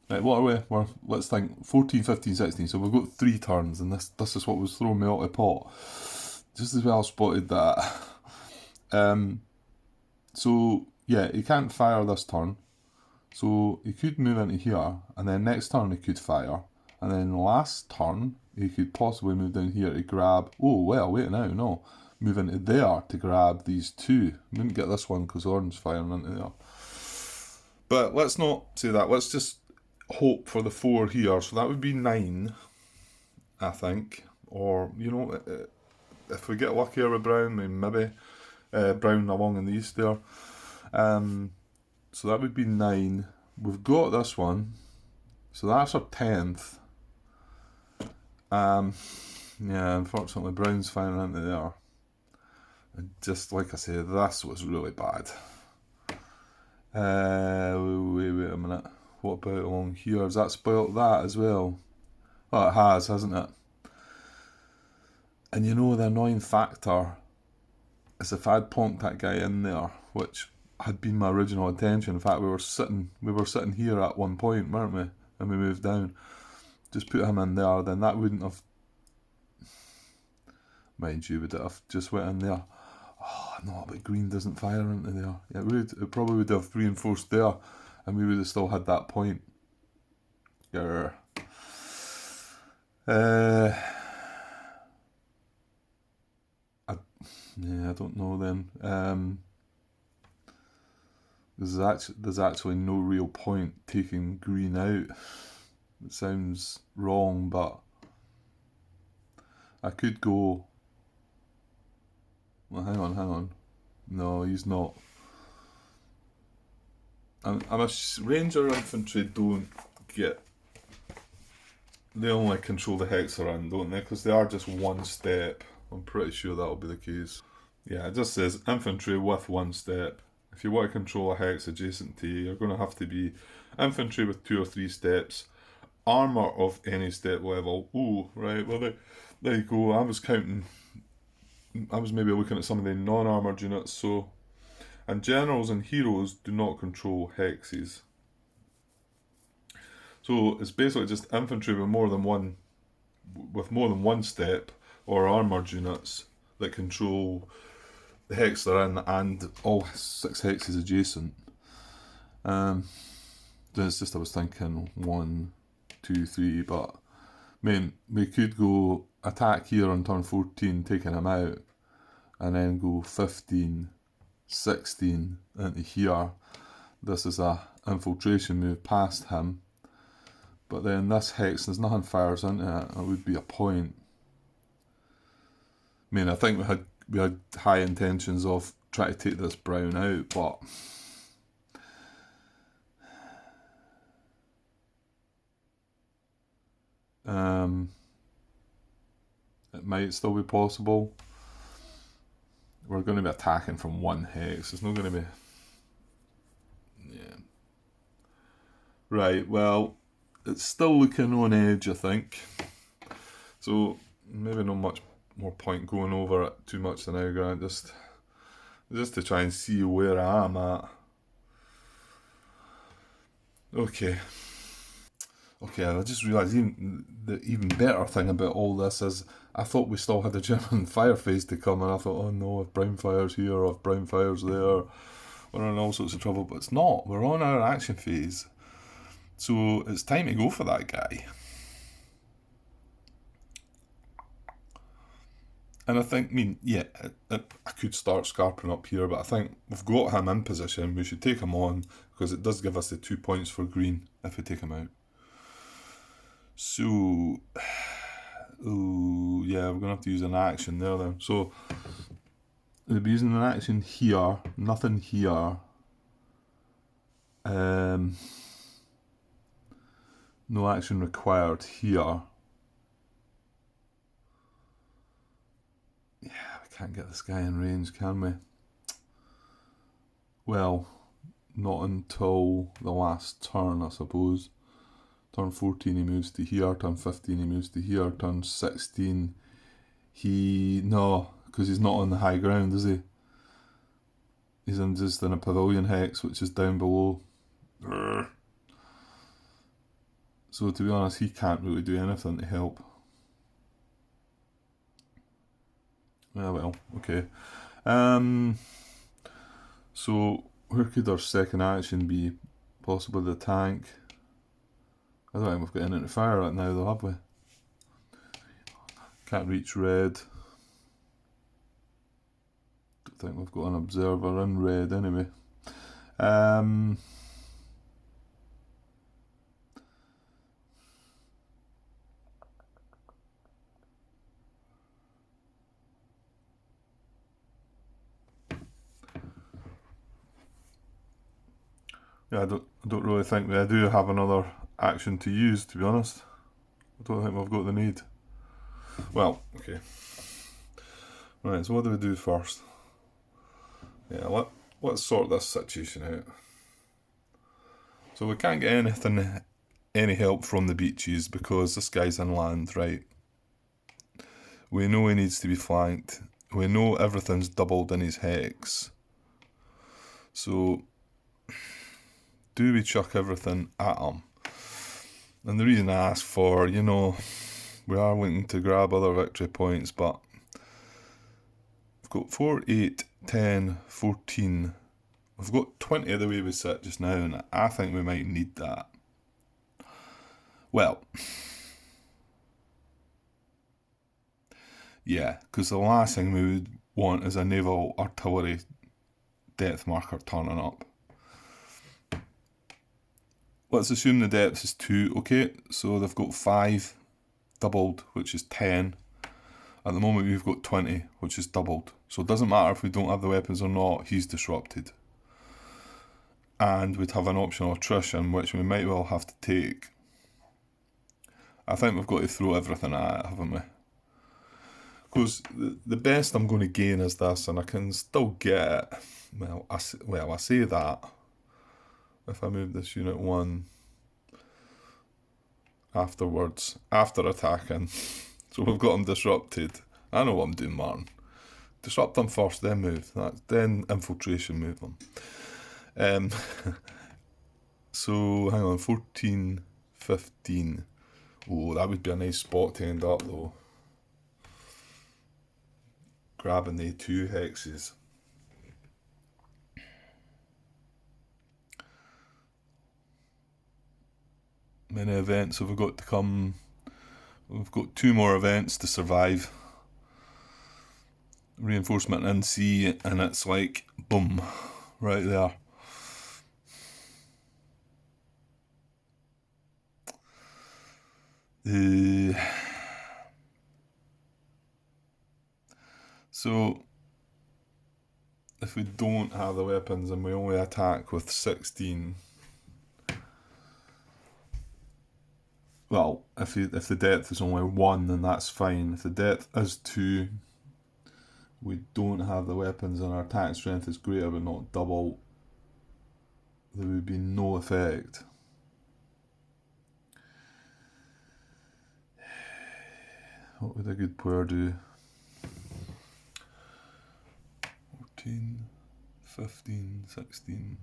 Right, what are we? Let's think 14, 15, 16. So we've got 3 turns, and this is what was throwing me out of the pot. Just as well spotted that. So yeah, he can't fire this turn. So he could move into here, and then next turn he could fire, and then last turn he could possibly move down here to grab. Oh well, wait now, no, move into there to grab these 2. Wouldn't get this one because Orange's firing into there. But let's not say that. Let's just hope for the 4 here. So that would be 9, I think. Or if we get luckier with brown, maybe brown along in the east there. So that would be 9. We've got this one. So that's our 10th. Yeah, unfortunately brown's firing into there. And just like I said, this was really bad. Wait a minute. What about along here? Has that spoilt that as well? Oh, it has, hasn't it? And the annoying factor is if I'd plonked that guy in there, which had been my original intention. In fact, we were sitting here at one point, weren't we? And we moved down. Just put him in there, then that wouldn't have. Mind you, would it have just went in there? Oh no, but green doesn't fire into there. Yeah, it probably would have reinforced there, and we would have still had that point. Grr. Yeah, I don't know then. There's actually no real point taking green out. It sounds wrong, but I could go. Well, hang on. No, he's not. Ranger infantry don't get. They only control the hex around, don't they? Because they are just one step. I'm pretty sure that'll be the case. Yeah, it just says infantry with one step. If you want to control a hex adjacent to you, you're going to have to be infantry with 2 or 3 steps, armour of any step level. Ooh, right, well, there you go. I was maybe looking at some of the non-armoured units, so. And generals and heroes do not control hexes. So it's basically just infantry with more than one step, or armoured units that control the hex they're in and all 6 hexes adjacent. Then it's just I was thinking 1, 2, 3, but we could go attack here on turn 14, taking him out, and then go 15, 16 into here. This is a infiltration move past him. But then this hex, there's nothing fires into it. It would be a point. I think we had high intentions of trying to take this brown out, but it might still be possible. We're going to be attacking from one hex. It's not going to be. Yeah. Right. Well, it's still looking on edge, I think. So maybe not much more point going over it too much than now, Grant. Just to try and see where I am at. Okay, I just realised the even better thing about all this is I thought we still had a German fire phase to come, and I thought, oh no, if brown fire's here or if brown fire's there, we're in all sorts of trouble. But it's not. We're on our action phase. So it's time to go for that guy. And I think, I could start scarping up here, but I think we've got him in position. We should take him on because it does give us the 2 points for green if we take him out. So, ooh, yeah, we're going to have to use an action there then. So, we'll be using an action here, nothing here. No action required here. Yeah, we can't get this guy in range, can we? Well, not until the last turn, I suppose. Turn 14 he moves to here, turn 15 he moves to here, turn 16 because he's not on the high ground, is he? He's just in a pavilion hex, which is down below. So to be honest, he can't really do anything to help. Well, okay. So where could our second action be? Possibly the tank. I don't think we've got anything to fire at now though, have we? Can't reach red. Don't think we've got an observer in red anyway. Yeah, I don't really think I do have another action to use, to be honest. I don't think we've got the need. Well, okay. Right, so what do we do first? Yeah, let's sort this situation out. So we can't get any help from the beaches because this guy's inland, right? We know he needs to be flanked. We know everything's doubled in his hex. So do we chuck everything at him? And the reason I ask for, we are looking to grab other victory points, but we've got 4, 8, 10, 14. We've got 20 the way we sit just now, and I think we might need that. Well, yeah, because the last thing want is a naval artillery depth marker turning up. Let's assume the depth is 2, okay? So they've got 5 doubled, which is 10. At the moment we've got 20, which is doubled. So it doesn't matter if we don't have the weapons or not, he's disrupted. And we'd have an optional attrition, which we might well have to take. I think we've got to throw everything at it, haven't we? Because the best I'm going to gain is this, and I can still get it. Well, I say that. If I move this unit 1 afterwards, after attacking, so we've got them disrupted. I know what I'm doing, Martin. Disrupt them first, then move. Then infiltration, move them. So, hang on, 14, 15. Oh, that would be a nice spot to end up, though. Grabbing the 2 hexes. Many events have we got to come? We've got 2 more events to survive. Reinforcement in C, and it's like, boom, right there. So, if we don't have the weapons and we only attack with 16... Well, if the depth is only 1, then that's fine. If the depth is 2, we don't have the weapons and our attack strength is greater but not double, there would be no effect. What would a good player do? 14, 15, 16...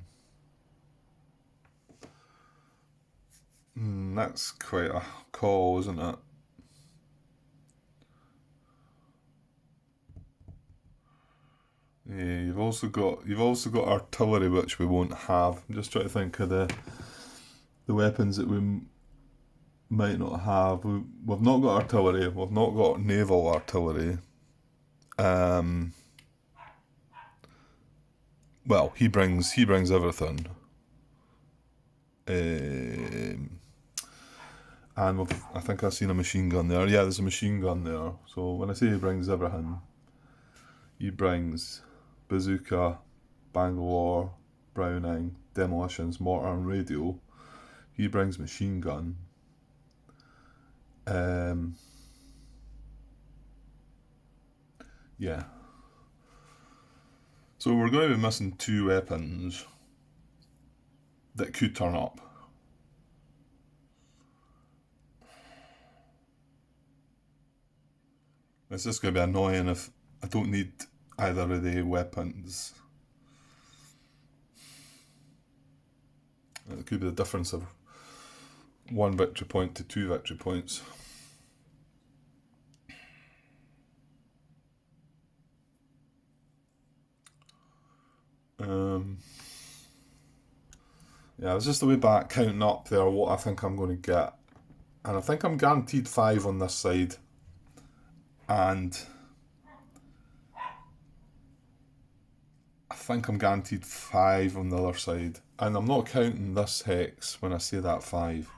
That's quite a call, isn't it? Yeah, you've also got artillery, which we won't have. I'm just trying to think of the weapons that we might not have. We've not got artillery. We've not got naval artillery. Well, he brings everything. And I think I've seen a machine gun there. Yeah, there's a machine gun there. So when I say he brings everything, he brings bazooka, Bangalore, Browning, demolitions, mortar and radio. He brings machine gun. Yeah. So we're going to be missing 2 weapons that could turn up. It's just going to be annoying if I don't need either of the weapons. It could be the difference of 1 victory point to 2 victory points. Yeah, I was just the way back counting up there what I think I'm going to get. And I think I'm guaranteed 5 on this side. And I think I'm guaranteed 5 on the other side. And I'm not counting this hex when I say that 5.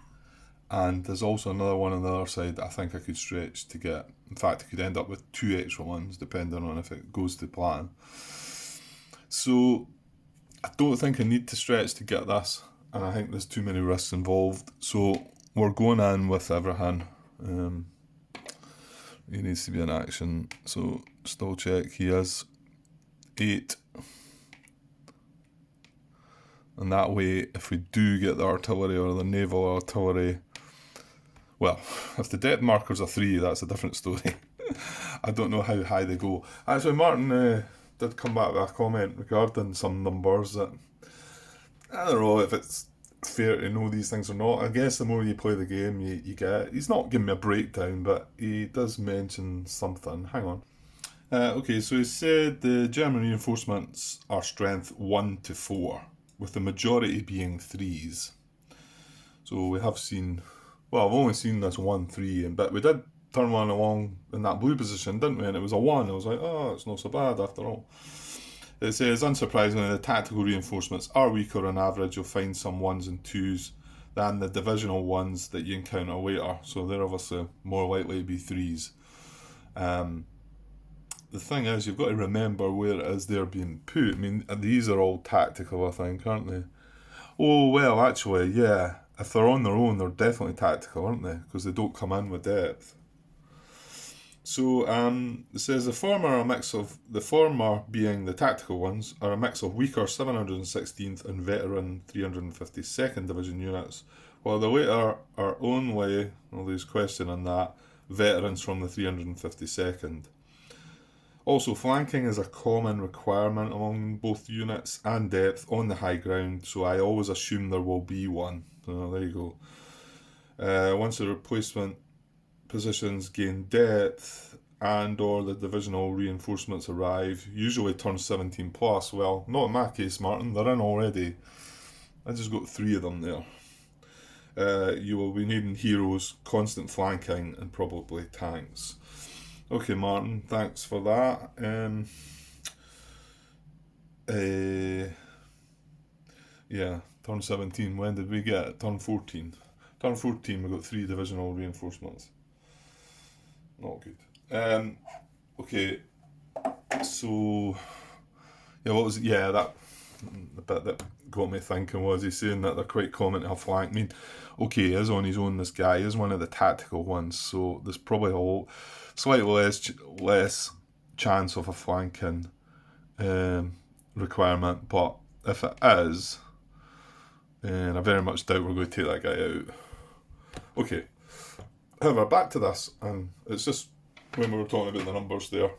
And there's also another one on the other side that I think I could stretch to get. In fact, I could end up with 2 extra ones, depending on if it goes to plan. So, I don't think I need to stretch to get this. And I think there's too many risks involved. So, we're going in with everything. He needs to be in action. So, still check. He is 8. And that way, if we do get the artillery or the naval artillery, well, if the depth marker's a 3, that's a different story. I don't know how high they go. Actually, Martin did come back with a comment regarding some numbers that I don't know if it's fair to know these things or not. I guess the more you play the game, you get. He's not giving me a breakdown, but he does mention something. Hang on. Okay, so he said the German reinforcements are strength 1 to 4, with the majority being 3s. So we have seen, well, I've only seen this 1 3, but we did turn one along in that blue position, didn't we? And it was a 1. I was like, oh, it's not so bad after all. It says, unsurprisingly, the tactical reinforcements are weaker on average. You'll find some 1s and 2s than the divisional ones that you encounter later. So they're obviously more likely to be 3s. The thing is, you've got to remember where it is they're being put. I mean, these are all tactical, I think, aren't they? Oh, well, actually, yeah. If they're on their own, they're definitely tactical, aren't they? Because they don't come in with depth. So it says the former being the tactical ones, are a mix of weaker 716th and veteran 352nd Division units, while the later are only, well, there's question on that, veterans from the 352nd. Also, flanking is a common requirement among both units and depth on the high ground, so I always assume there will be one. So there you go. Once the replacement positions gain depth and or the divisional reinforcements arrive, usually turn 17 plus. Well, not in my case, Martin, they're in already. I just got 3 of them there. You will be needing heroes, constant flanking, and probably tanks. Okay, Martin, thanks for that. Yeah, turn 17, when did we get it? Turn 14. Turn 14, we got 3 divisional reinforcements. Not good. Okay, so yeah, what was it? Yeah, that the bit that got me thinking was he saying that they're quite common to have flank. I mean, okay, he is on his own. This guy is one of the tactical ones, so there's probably a slightly less chance of a flanking requirement. But if it is, then I very much doubt we're going to take that guy out. Okay. However, back to this, and it's just when we were talking about the numbers there,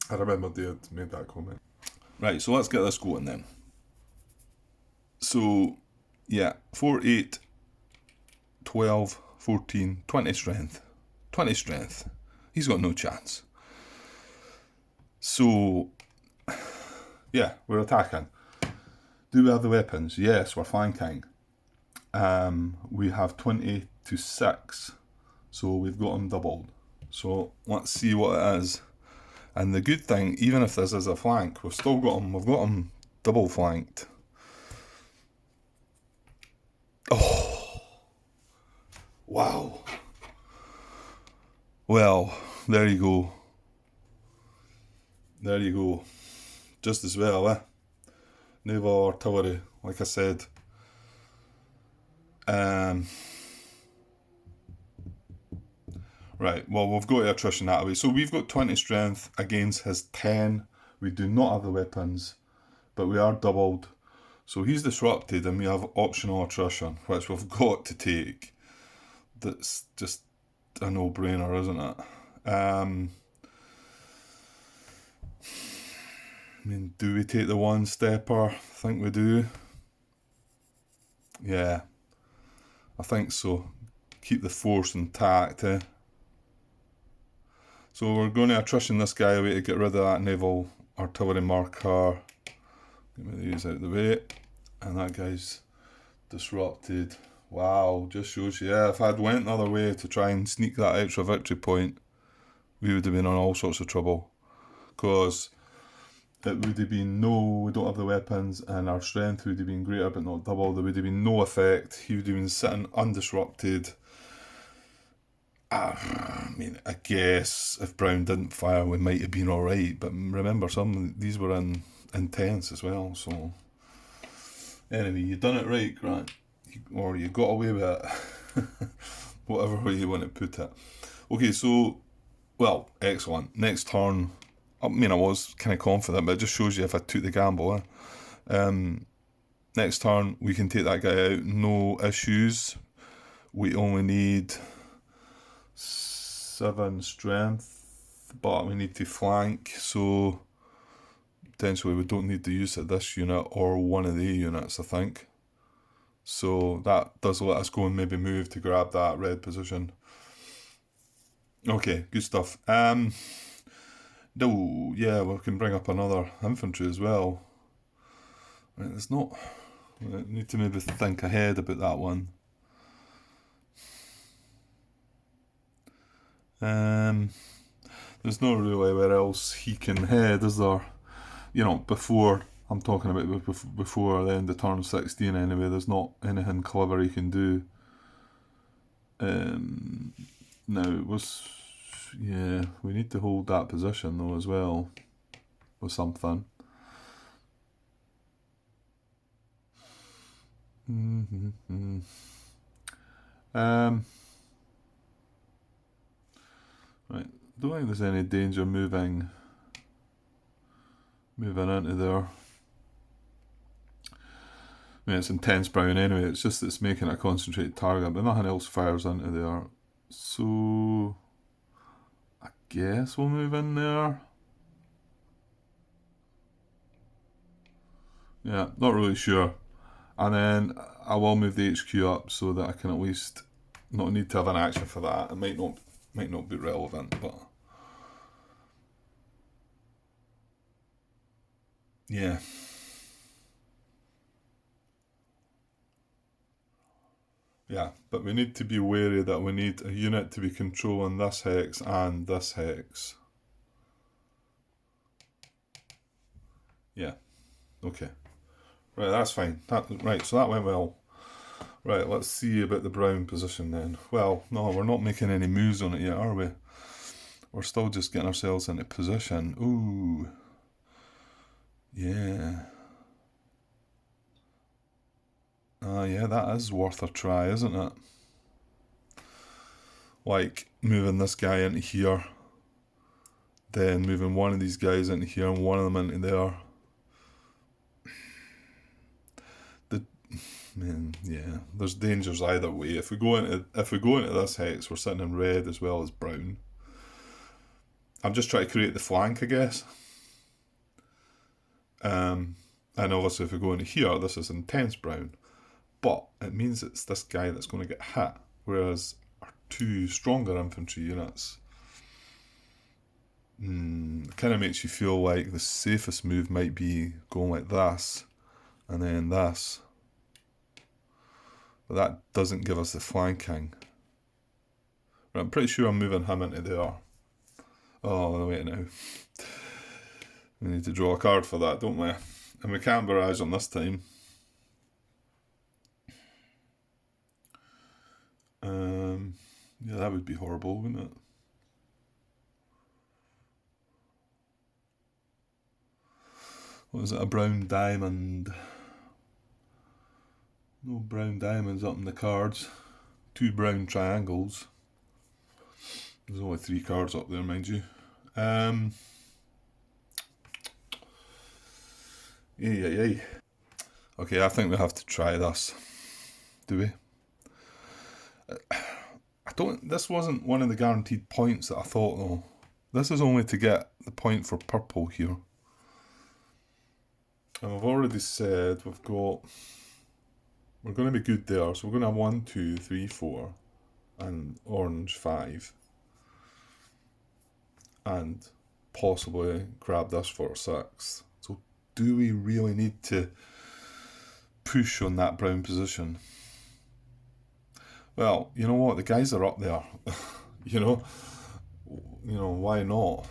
I remember they had made that comment. Right, so let's get this going then. So, yeah, 4, 8, 12, 14, 20 strength. 20 strength. He's got no chance. So, yeah, we're attacking. Do we have the weapons? Yes, we're flanking. We have 20 to 6, so we've got them doubled. So let's see what it is. And the good thing, even if this is a flank, we've got them double flanked. Oh, wow. Well, there you go. There you go. Just as well, eh? Naval artillery, like I said. Right, well, we've got attrition that way. So we've got 20 strength against his 10. We do not have the weapons, but we are doubled. So he's disrupted and we have optional attrition, which we've got to take. That's just a no-brainer, isn't it? I mean, do we take the one-stepper? I think we do. Yeah, I think so. Keep the force intact, eh? So we're going to attrition this guy away to get rid of that naval artillery marker. Get me these out of the way. And that guy's disrupted. Wow, just shows you. Yeah, if I'd went the other way to try and sneak that extra victory point, we would have been in all sorts of trouble. Because it would have been no, we don't have the weapons, and our strength would have been greater but not double. There would have been no effect. He would have been sitting undisrupted. I mean, I guess if Brown didn't fire, we might have been alright. But remember, some of these were intense as well. So, anyway, you done it right, Grant. Or you got away with it. Whatever way you want to put it. Okay, so, well, excellent. Next turn, I mean, I was kind of confident, but it just shows you if I took the gamble. Next turn, we can take that guy out. No issues. We only need 7 strength, but we need to flank, so potentially we don't need the use of this unit or one of the units, I think. So that does let us go and maybe move to grab that red position. Okay, good stuff. Yeah, we can bring up another infantry as well. Right, it's not. We need to maybe think ahead about that one. There's not really where else he can head, is there? You know, before, I'm talking about before the end of turn 16 anyway, there's not anything clever he can do. Now, it was... Yeah, we need to hold that position though as well, with something. Right, don't think there's any danger moving into there. I mean, it's intense brown anyway, it's just it's making a concentrated target, but nothing else fires into there. So, I guess we'll move in there. Yeah, not really sure. And then I will move the HQ up so that I can at least not need to have an action for that. It might not be relevant, but yeah. Yeah, but we need to be wary that we need a unit to be controlling this hex and this hex. Yeah, okay. Right, that's fine. Right, so that went well. Right, let's see about the brown position then. Well, no, we're not making any moves on it yet, are we? We're still just getting ourselves into position. Ooh. Yeah. Yeah, that is worth a try, isn't it? Like, moving this guy into here, then moving one of these guys into here and one of them into there. Man, yeah, there's dangers either way. If we go into this hex, we're sitting in red as well as brown. I'm just trying to create the flank, I guess. And obviously, if we go into here, this is intense brown, but it means it's this guy that's going to get hit, whereas our two stronger infantry units. It kind of makes you feel like the safest move might be going like this, and then this. But that doesn't give us the flanking. Right, I'm pretty sure I'm moving him into there. Oh, wait now. We need to draw a card for that, don't we? And we can't barrage on this time. Yeah, that would be horrible, wouldn't it? What is it, a brown diamond? No brown diamonds up in the cards. 2 brown triangles. There's only 3 cards up there, mind you. Yeah. Okay, I think we have to try this. Do we? This wasn't one of the guaranteed points that I thought though. This is only to get the point for purple here. And I've already said we're going to be good there. So we're going to have 1, 2, 3, 4 and orange 5. And possibly grab this for 6. So do we really need to push on that brown position? Well, you know what? The guys are up there. you know, why not?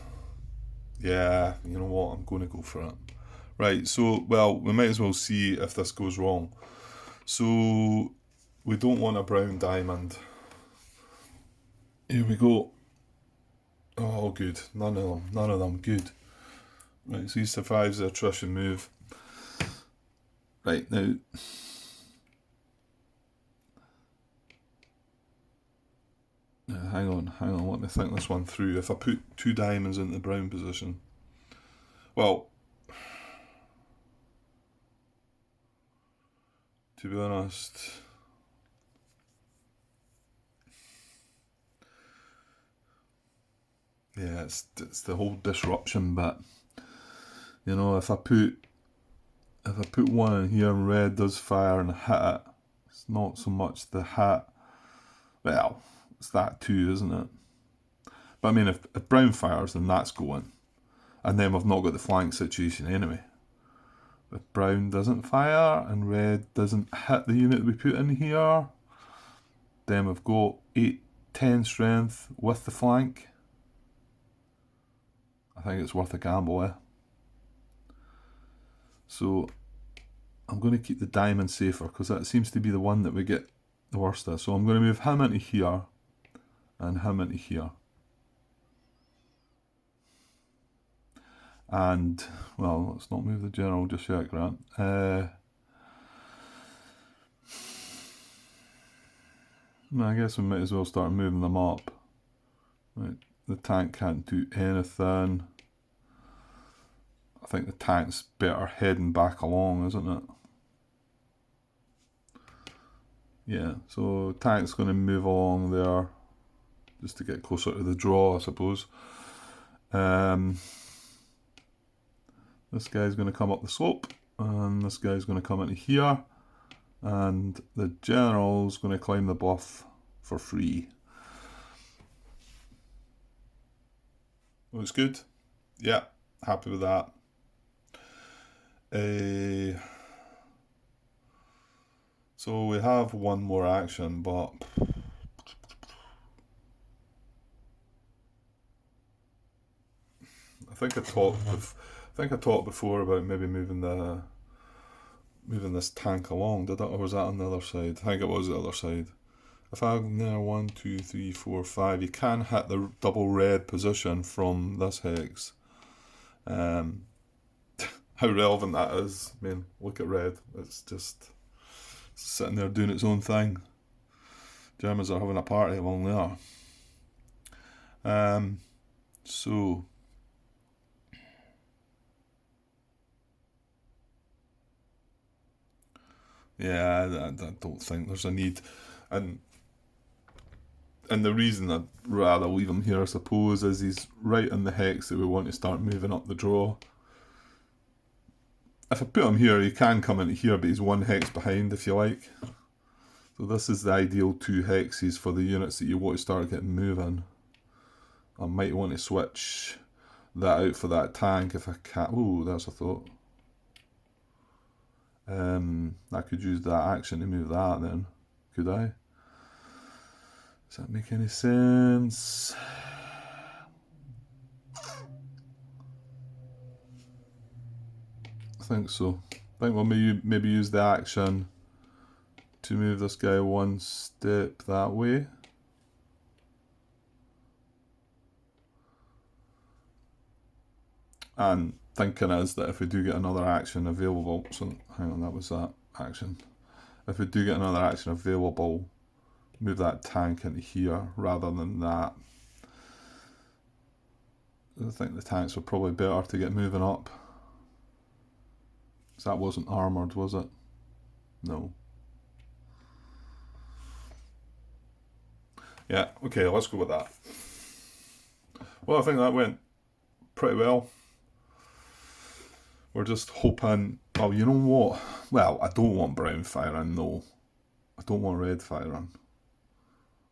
Yeah, you know what? I'm going to go for it. Right, so, well, we might as well see if this goes wrong. So, we don't want a brown diamond. Here we go. Oh, good. None of them. Good. Right, so he survives the attrition move. Right, now... hang on, let me think this one through. If I put 2 diamonds in the brown position... Well... To be honest... Yeah, it's the whole disruption bit. You know, if I put one in here and red does fire and hit it, it's not so much the hit. Well, it's that too, isn't it? But I mean, if brown fires, then that's going. And then we've not got the flank situation anyway. If brown doesn't fire and red doesn't hit the unit we put in here, then we've got 8 10 strength with the flank. I think it's worth a gamble, eh? So I'm going to keep the diamond safer because that seems to be the one that we get the worst at. So I'm going to move him into here and him into here. And, well, let's not move the general just yet, Grant. I guess we might as well start moving them up. Right. The tank can't do anything. I think the tank's better heading back along, isn't it? Yeah, so tank's going to move along there just to get closer to the draw, I suppose. This guy's going to come up the slope, and this guy's going to come into here, and the general's going to climb the bluff for free. Looks good. Yeah, happy with that. So we have one more action, but I think I talked before about maybe moving this tank along. Did I, or was that on the other side? I think it was the other side. If I'm there 1, 2, 3, 4, 5, you can hit the double red position from this hex. How relevant that is. I mean, look at red. It's just sitting there doing its own thing. Germans are having a party along there. So yeah, I don't think there's a need, and the reason I'd rather leave him here, I suppose, is he's right in the hex that we want to start moving up the draw. If I put him here, he can come into here, but he's one hex behind, if you like. So this is the ideal 2 hexes for the units that you want to start getting moving. I might want to switch that out for that tank if I can. Oh, that's a thought. I could use that action to move that then, could I? Does that make any sense? I think so. I think we'll maybe use the action to move this guy one step that way. And thinking is that if we do get another action available, so hang on, that was that action. If we do get another action available, move that tank into here rather than that. I think the tanks were probably better to get moving up. So that wasn't armoured, was it? No. Yeah, okay, let's go with that. Well, I think that went pretty well. We're just hoping, oh, you know what? Well, I don't want brown firing, no. I don't want red firing.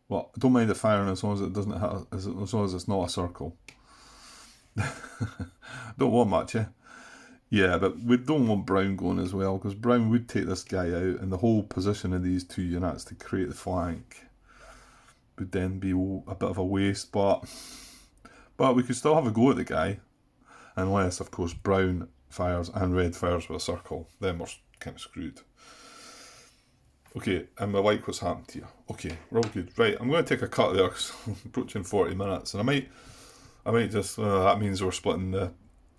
Well, I don't mind it firing as long as it doesn't hit, as long as it's not a circle. Don't want much, yeah? Yeah, but we don't want brown going as well, because brown would take this guy out, and the whole position of these 2 units to create the flank would then be a bit of a waste, but we could still have a go at the guy, unless, of course, brown fires and red fires with a circle. Then we're kind of screwed. Okay, and I like what's happened here. Okay, we're all good. Right, I'm going to take a cut there because I'm approaching 40 minutes, and I might just, that means we're splitting the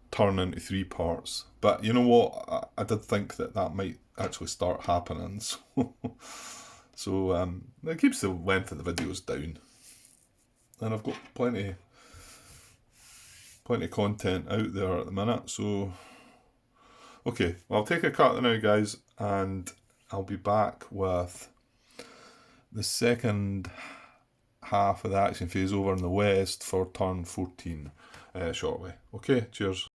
turn into 3 parts. But you know what? I did think that might actually start happening, so it keeps the length of the videos down. And I've got plenty of content out there at the minute, so okay, well, I'll take a cut now, guys, and I'll be back with the second half of the action phase over in the west for turn 14 shortly. Okay, cheers.